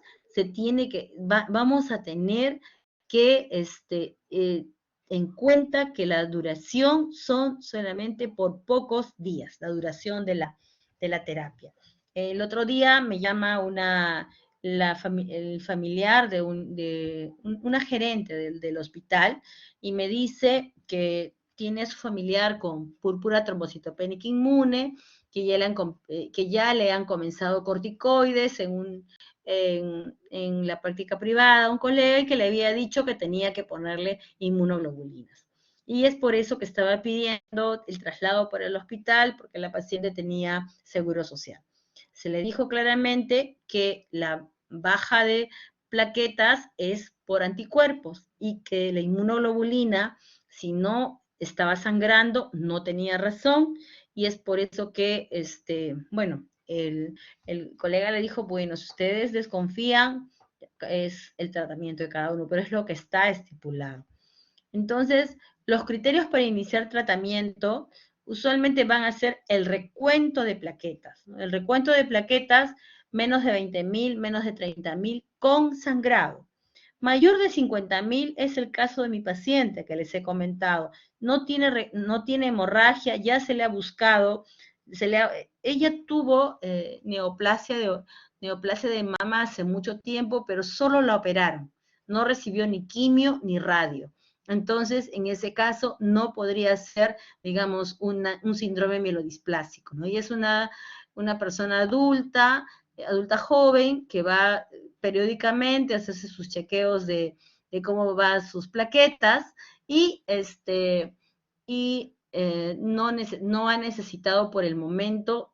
vamos a tener que en cuenta que la duración son solamente por pocos días, la duración de la terapia. El otro día me llama el familiar de una gerente del hospital y me dice que tiene a su familiar con púrpura trombocitopénica inmune, que ya le han comenzado corticoides en la práctica privada, un colega que le había dicho que tenía que ponerle inmunoglobulinas. Y es por eso que estaba pidiendo el traslado para el hospital, porque la paciente tenía seguro social. Se le dijo claramente que la baja de plaquetas es por anticuerpos y que la inmunoglobulina, si no estaba sangrando, no tenía razón, y es por eso que, bueno, el colega le dijo, bueno, si ustedes desconfían, es el tratamiento de cada uno, pero es lo que está estipulado. Entonces, los criterios para iniciar tratamiento usualmente van a ser el recuento de plaquetas, ¿no? El recuento de plaquetas menos de 20.000, menos de 30.000 con sangrado. Mayor de 50.000 es el caso de mi paciente que les he comentado. No tiene hemorragia, ya se le ha buscado, ella tuvo neoplasia de mama hace mucho tiempo, pero solo la operaron. No recibió ni quimio ni radio. Entonces, en ese caso, no podría ser, digamos, un síndrome mielodisplásico, ¿no? Y es una persona adulta joven, que va periódicamente a hacerse sus chequeos de cómo van sus plaquetas y, no ha necesitado por el momento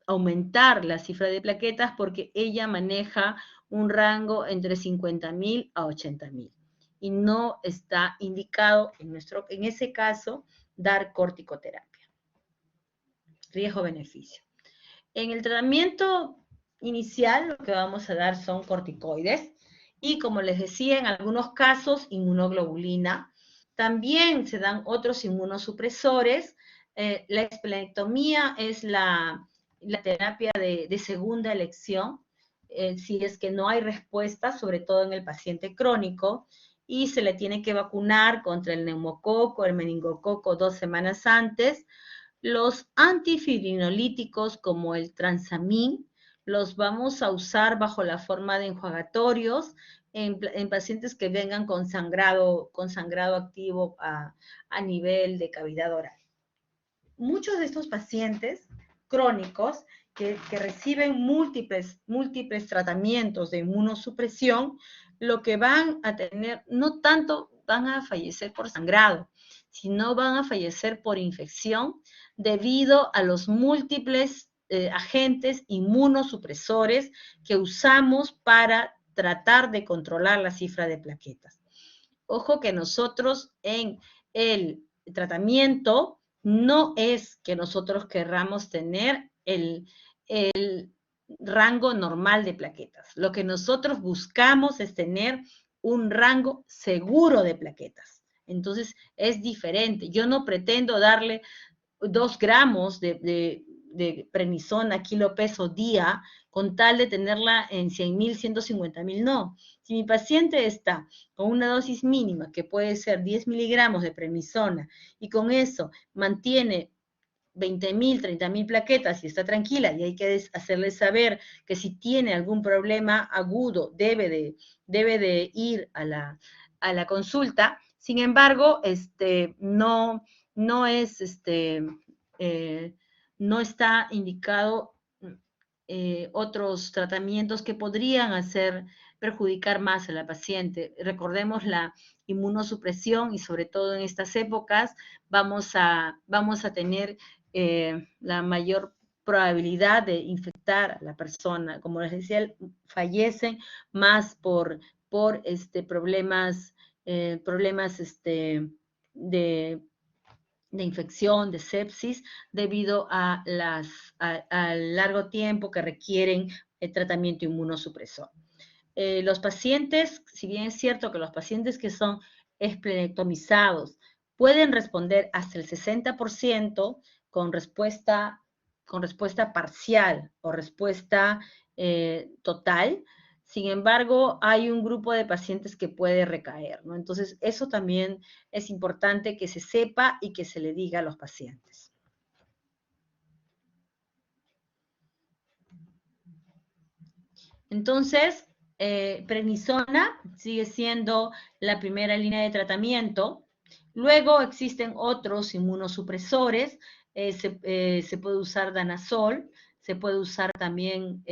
aumentar la cifra de plaquetas porque ella maneja un rango entre 50.000 a 80.000 y no está indicado en ese caso dar corticoterapia. Riesgo-beneficio. En el tratamiento inicial lo que vamos a dar son corticoides y, como les decía, en algunos casos inmunoglobulina. También se dan otros inmunosupresores. La esplenectomía es la terapia de segunda elección, si es que no hay respuesta, sobre todo en el paciente crónico, y se le tiene que vacunar contra el neumococo, el meningococo 2 semanas antes. Los antifibrinolíticos como el transamin los vamos a usar bajo la forma de enjuagatorios en pacientes que vengan con sangrado activo a nivel de cavidad oral. Muchos de estos pacientes crónicos que reciben múltiples tratamientos de inmunosupresión, lo que van a tener, no tanto van a fallecer por sangrado, sino van a fallecer por infección debido a los múltiples agentes inmunosupresores que usamos para tratar de controlar la cifra de plaquetas. Ojo que nosotros en el tratamiento no es que nosotros querramos tener el rango normal de plaquetas. Lo que nosotros buscamos es tener un rango seguro de plaquetas. Entonces, es diferente. Yo no pretendo darle 2 gramos de prednisona kilo peso día con tal de tenerla en 100.000, 150.000, no. Si mi paciente está con una dosis mínima, que puede ser 10 miligramos de prednisona, y con eso mantiene 20.000, 30.000 plaquetas y está tranquila, y hay que hacerle saber que si tiene algún problema agudo debe de ir a la consulta. Sin embargo, no está indicado otros tratamientos que podrían perjudicar más a la paciente. Recordemos la inmunosupresión y, sobre todo en estas épocas, vamos a tener la mayor probabilidad de infectar a la persona. Como les decía, fallecen más por problemas de infección, de sepsis, debido al largo tiempo que requieren el tratamiento inmunosupresor. Los pacientes, si bien es cierto que los pacientes que son esplenectomizados pueden responder hasta el 60% con respuesta parcial o respuesta total. Sin embargo, hay un grupo de pacientes que puede recaer, ¿no? Entonces, eso también es importante que se sepa y que se le diga a los pacientes. Entonces, prednisona sigue siendo la primera línea de tratamiento. Luego existen otros inmunosupresores. Se puede usar danazol, se puede usar también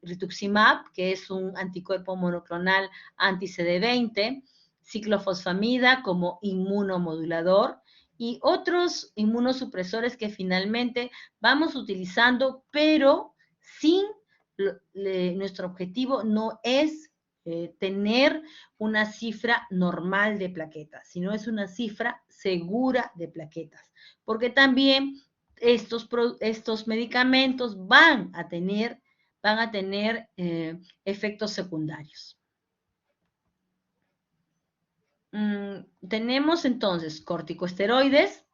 rituximab, que es un anticuerpo monoclonal anti-CD20, ciclofosfamida como inmunomodulador, y otros inmunosupresores que finalmente vamos utilizando, pero sin nuestro objetivo no es tener una cifra normal de plaquetas, sino es una cifra segura de plaquetas, porque también estos medicamentos van a tener efectos secundarios. Tenemos entonces corticosteroides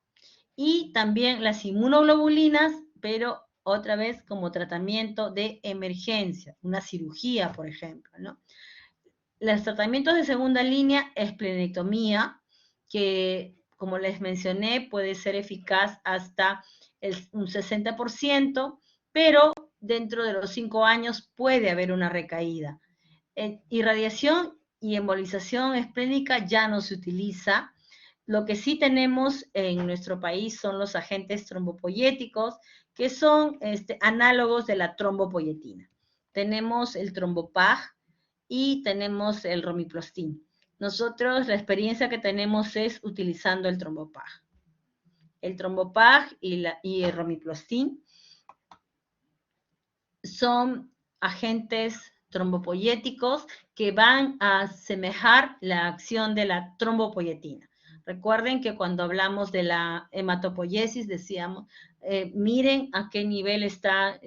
y también las inmunoglobulinas pero otra vez como tratamiento de emergencia, una cirugía, por ejemplo, ¿no? Los tratamientos de segunda línea, esplenectomía, que como les mencioné, puede ser eficaz hasta un 60%, pero dentro de los 5 años puede haber una recaída. Irradiación y embolización esplénica ya no se utiliza. Lo que sí tenemos en nuestro país son los agentes trombopoyéticos, que son análogos de la trombopoyetina. Tenemos el trombopag y tenemos el romiplastin. Nosotros la experiencia que tenemos es utilizando el trombopag. El trombopag y el romiplastin son agentes trombopoyéticos que van a asemejar la acción de la trombopoyetina. Recuerden que cuando hablamos de la hematopoiesis decíamos, miren a qué nivel está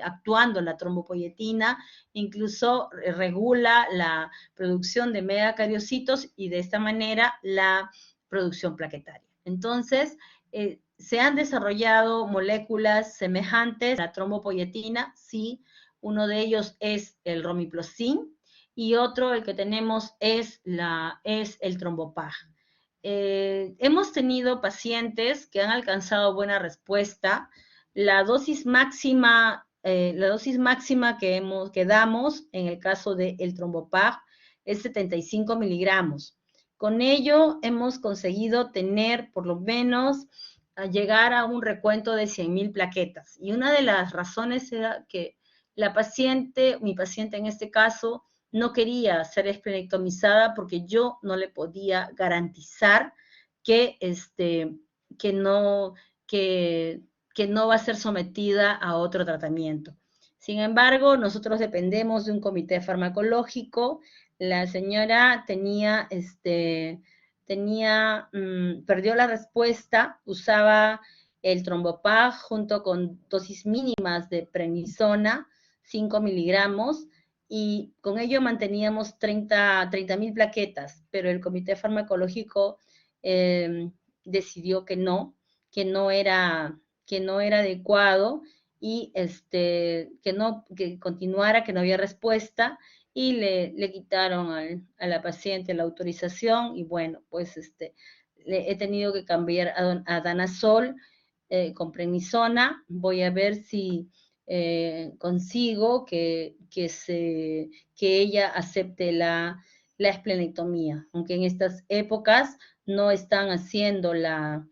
actuando la trombopoyetina, incluso regula la producción de megacariocitos y de esta manera la producción plaquetaria. Entonces, se han desarrollado moléculas semejantes a la trombopoyetina, sí, uno de ellos es el romiplastin y otro, el que tenemos, es el trombopag. Hemos tenido pacientes que han alcanzado buena respuesta. La dosis máxima que damos en el caso del trombopag es 75 miligramos. Con ello hemos conseguido tener por lo menos a llegar a un recuento de 100.000 plaquetas. Y una de las razones era que mi paciente en este caso, no quería ser esplenectomizada porque yo no le podía garantizar que no va a ser sometida a otro tratamiento. Sin embargo, nosotros dependemos de un comité farmacológico. La señora perdió la respuesta, usaba el trombopag junto con dosis mínimas de prednisona, 5 miligramos, y con ello manteníamos 30.000 plaquetas, pero el comité farmacológico decidió que no era adecuado y que continuara, que no había respuesta, y le quitaron a la paciente la autorización, y bueno, pues he tenido que cambiar a danazol con prednisona. Voy a ver si consigo que ella acepte la esplenectomía, aunque en estas épocas no están haciendo las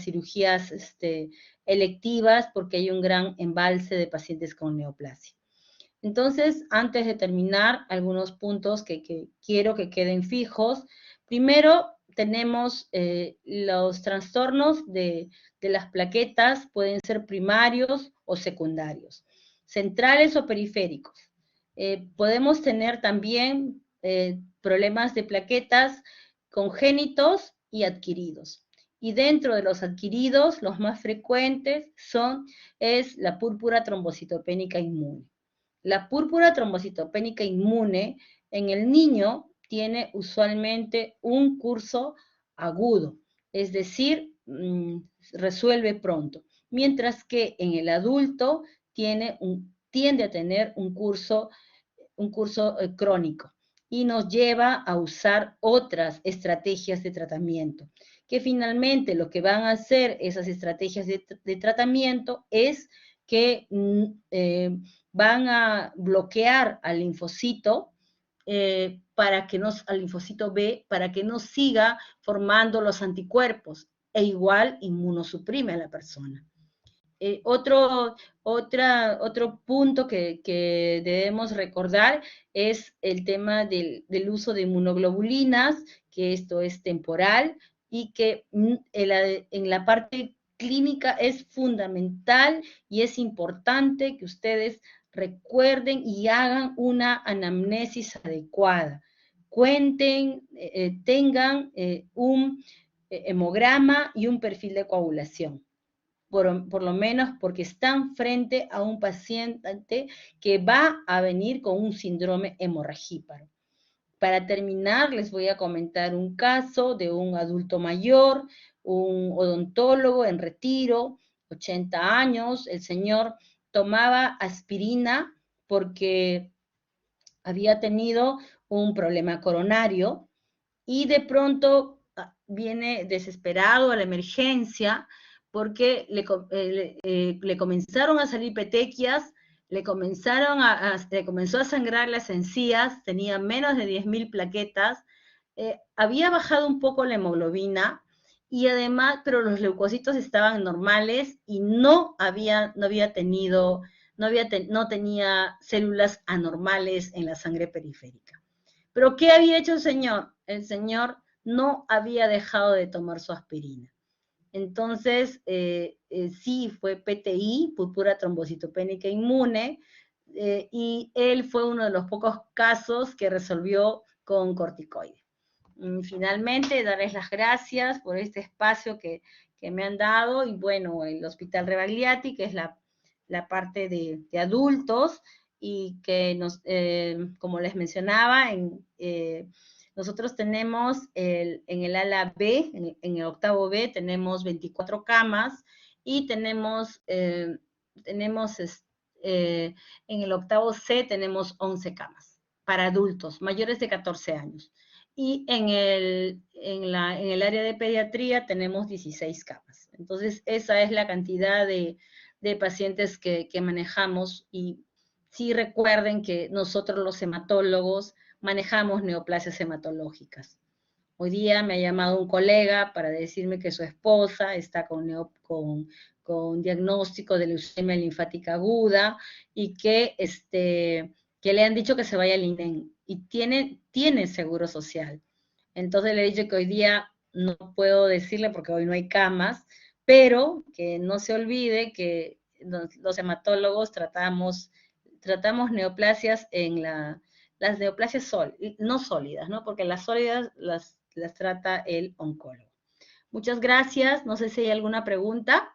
cirugías electivas porque hay un gran embalse de pacientes con neoplasia. Entonces, antes de terminar, algunos puntos que quiero que queden fijos. Primero, tenemos los trastornos de las plaquetas, pueden ser primarios o secundarios, centrales o periféricos. Podemos tener también problemas de plaquetas congénitos y adquiridos. Y dentro de los adquiridos, los más frecuentes es la púrpura trombocitopénica inmune. La púrpura trombocitopénica inmune en el niño tiene usualmente un curso agudo, es decir, resuelve pronto, mientras que en el adulto tiende a tener un curso crónico y nos lleva a usar otras estrategias de tratamiento, que finalmente lo que van a hacer esas estrategias de tratamiento es que van a bloquear al linfocito al linfocito B, para que no siga formando los anticuerpos, e igual inmunosuprime a la persona. Otro punto que debemos recordar es el tema del uso de inmunoglobulinas, que esto es temporal y que en la parte clínica es fundamental y es importante que ustedes recuerden y hagan una anamnesis adecuada. Tengan un hemograma y un perfil de coagulación. Por lo menos porque están frente a un paciente que va a venir con un síndrome hemorragíparo. Para terminar, les voy a comentar un caso de un adulto mayor un odontólogo en retiro, 80 años, el señor tomaba aspirina porque había tenido un problema coronario y de pronto viene desesperado a la emergencia porque le comenzaron a salir petequias, le comenzó a sangrar las encías, tenía menos de 10.000 plaquetas, había bajado un poco la hemoglobina y además, pero los leucocitos estaban normales y no tenía células anormales en la sangre periférica. Pero ¿qué había hecho el señor? El señor no había dejado de tomar su aspirina. Entonces, sí, fue PTI, púrpura trombocitopénica inmune, y él fue uno de los pocos casos que resolvió con corticoide. Finalmente, darles las gracias por este espacio que me han dado, y bueno, el Hospital Rebagliati, que es la parte de adultos, y que como les mencionaba, nosotros tenemos en el ala B, en el octavo B, tenemos 24 camas, y tenemos en el octavo C tenemos 11 camas para adultos mayores de 14 años. Y en el área de pediatría tenemos 16 camas. Entonces, esa es la cantidad de pacientes que manejamos, y sí recuerden que nosotros los hematólogos manejamos neoplasias hematológicas. Hoy día me ha llamado un colega para decirme que su esposa está con diagnóstico de leucemia linfática aguda y que le han dicho que se vaya al INEM y tiene seguro social. Entonces le he dicho que hoy día no puedo decirle porque hoy no hay camas, pero que no se olvide que los hematólogos tratamos neoplasias las neoplasias no sólidas, ¿no? Porque las sólidas las trata el oncólogo. Muchas gracias. No sé si hay alguna pregunta.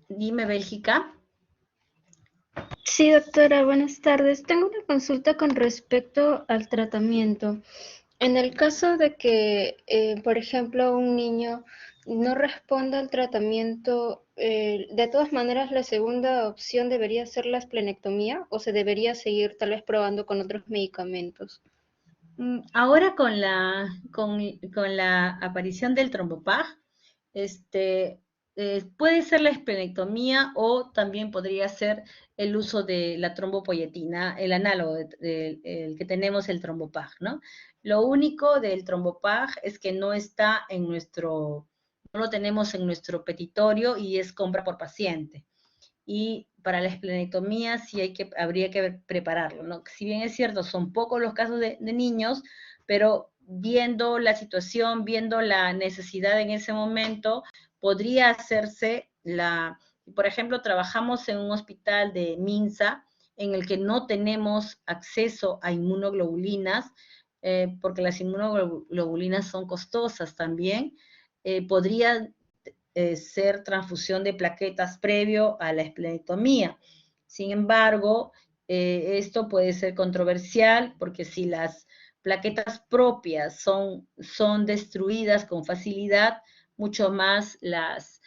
Dime, Bélgica. Sí, doctora, buenas tardes. Tengo una consulta con respecto al tratamiento. En el caso de que, por ejemplo, un niño no responda al tratamiento, de todas maneras, la segunda opción debería ser la esplenectomía, o se debería seguir tal vez probando con otros medicamentos. Ahora con la aparición del trombopag, puede ser la esplenectomía, o también podría ser el uso de la trombopoyetina, el análogo el que tenemos, el trombopag, ¿no? Lo único del trombopag es que no lo tenemos en nuestro petitorio y es compra por paciente. Y para la esplenectomía sí habría que prepararlo, ¿no? Si bien es cierto, son pocos los casos de niños, pero viendo la situación, viendo la necesidad en ese momento, podría hacerse por ejemplo, trabajamos en un hospital de Minsa en el que no tenemos acceso a inmunoglobulinas, porque las inmunoglobulinas son costosas también. Podría ser transfusión de plaquetas previo a la esplenectomía. Sin embargo, esto puede ser controversial porque si las plaquetas propias son destruidas con facilidad, mucho más las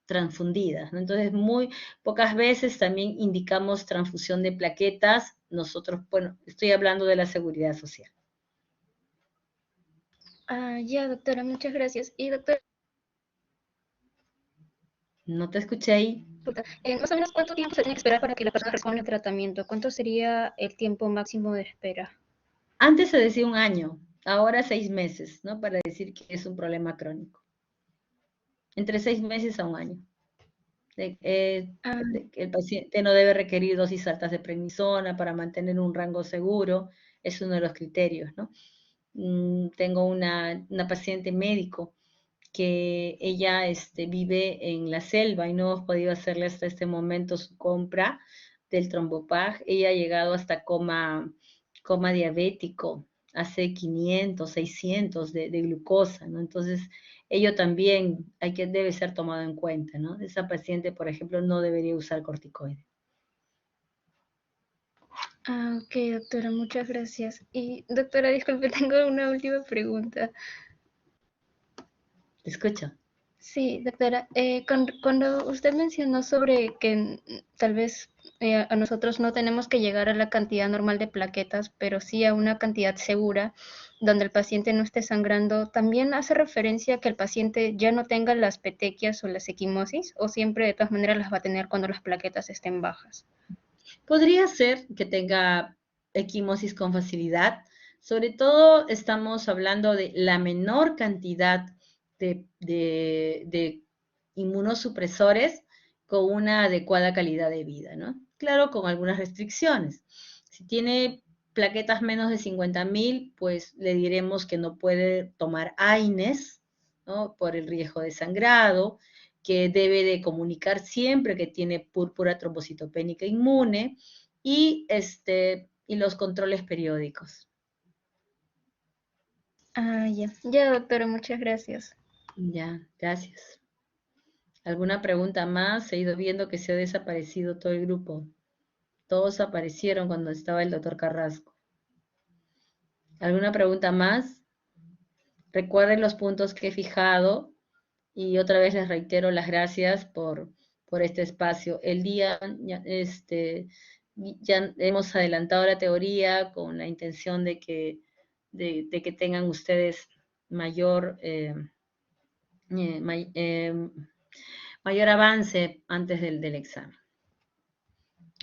transfundidas, ¿no? Entonces, muy pocas veces también indicamos transfusión de plaquetas. Nosotros, bueno, estoy hablando de la seguridad social. Ya, doctora, muchas gracias. Y doctora, no te escuché ahí. más o menos, ¿cuánto tiempo se tiene que esperar para que la persona responda al tratamiento? ¿Cuánto sería el tiempo máximo de espera? Antes se decía 1 año, ahora 6 meses, ¿no? Para decir que es un problema crónico. Entre 6 meses a 1 año. El paciente no debe requerir dosis altas de prednisona para mantener un rango seguro, es uno de los criterios, ¿no? Tengo una paciente médico que ella vive en la selva y no hemos podido hacerle hasta este momento su compra del trombopag. Ella ha llegado hasta coma diabético, hace 500, 600 de glucosa, ¿no? Entonces, ello también debe ser tomado en cuenta, ¿no? Esa paciente, por ejemplo, no debería usar corticoide. Ah, ok, doctora, muchas gracias. Y doctora, disculpe, tengo una última pregunta. Te escucho. Sí, doctora, cuando usted mencionó sobre que tal vez a nosotros no tenemos que llegar a la cantidad normal de plaquetas, pero sí a una cantidad segura donde el paciente no esté sangrando, ¿también hace referencia a que el paciente ya no tenga las petequias o las equimosis o siempre de todas maneras las va a tener cuando las plaquetas estén bajas? Podría ser que tenga equimosis con facilidad. Sobre todo estamos hablando de la menor cantidad de inmunosupresores con una adecuada calidad de vida, ¿no? Claro, con algunas restricciones. Si tiene plaquetas menos de 50.000, pues le diremos que no puede tomar AINES, ¿no? Por el riesgo de sangrado, que debe de comunicar siempre que tiene púrpura trombocitopénica inmune y los controles periódicos. Ah, ya. Ya, doctora, muchas gracias. Ya, gracias. ¿Alguna pregunta más? He ido viendo que se ha desaparecido todo el grupo. Todos aparecieron cuando estaba el doctor Carrasco. ¿Alguna pregunta más? Recuerden los puntos que he fijado y otra vez les reitero las gracias por este espacio. El día, ya hemos adelantado la teoría con la intención de que tengan ustedes mayor, eh, may- eh, mayor avance antes del examen.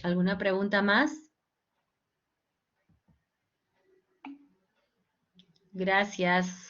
¿Alguna pregunta más? Gracias.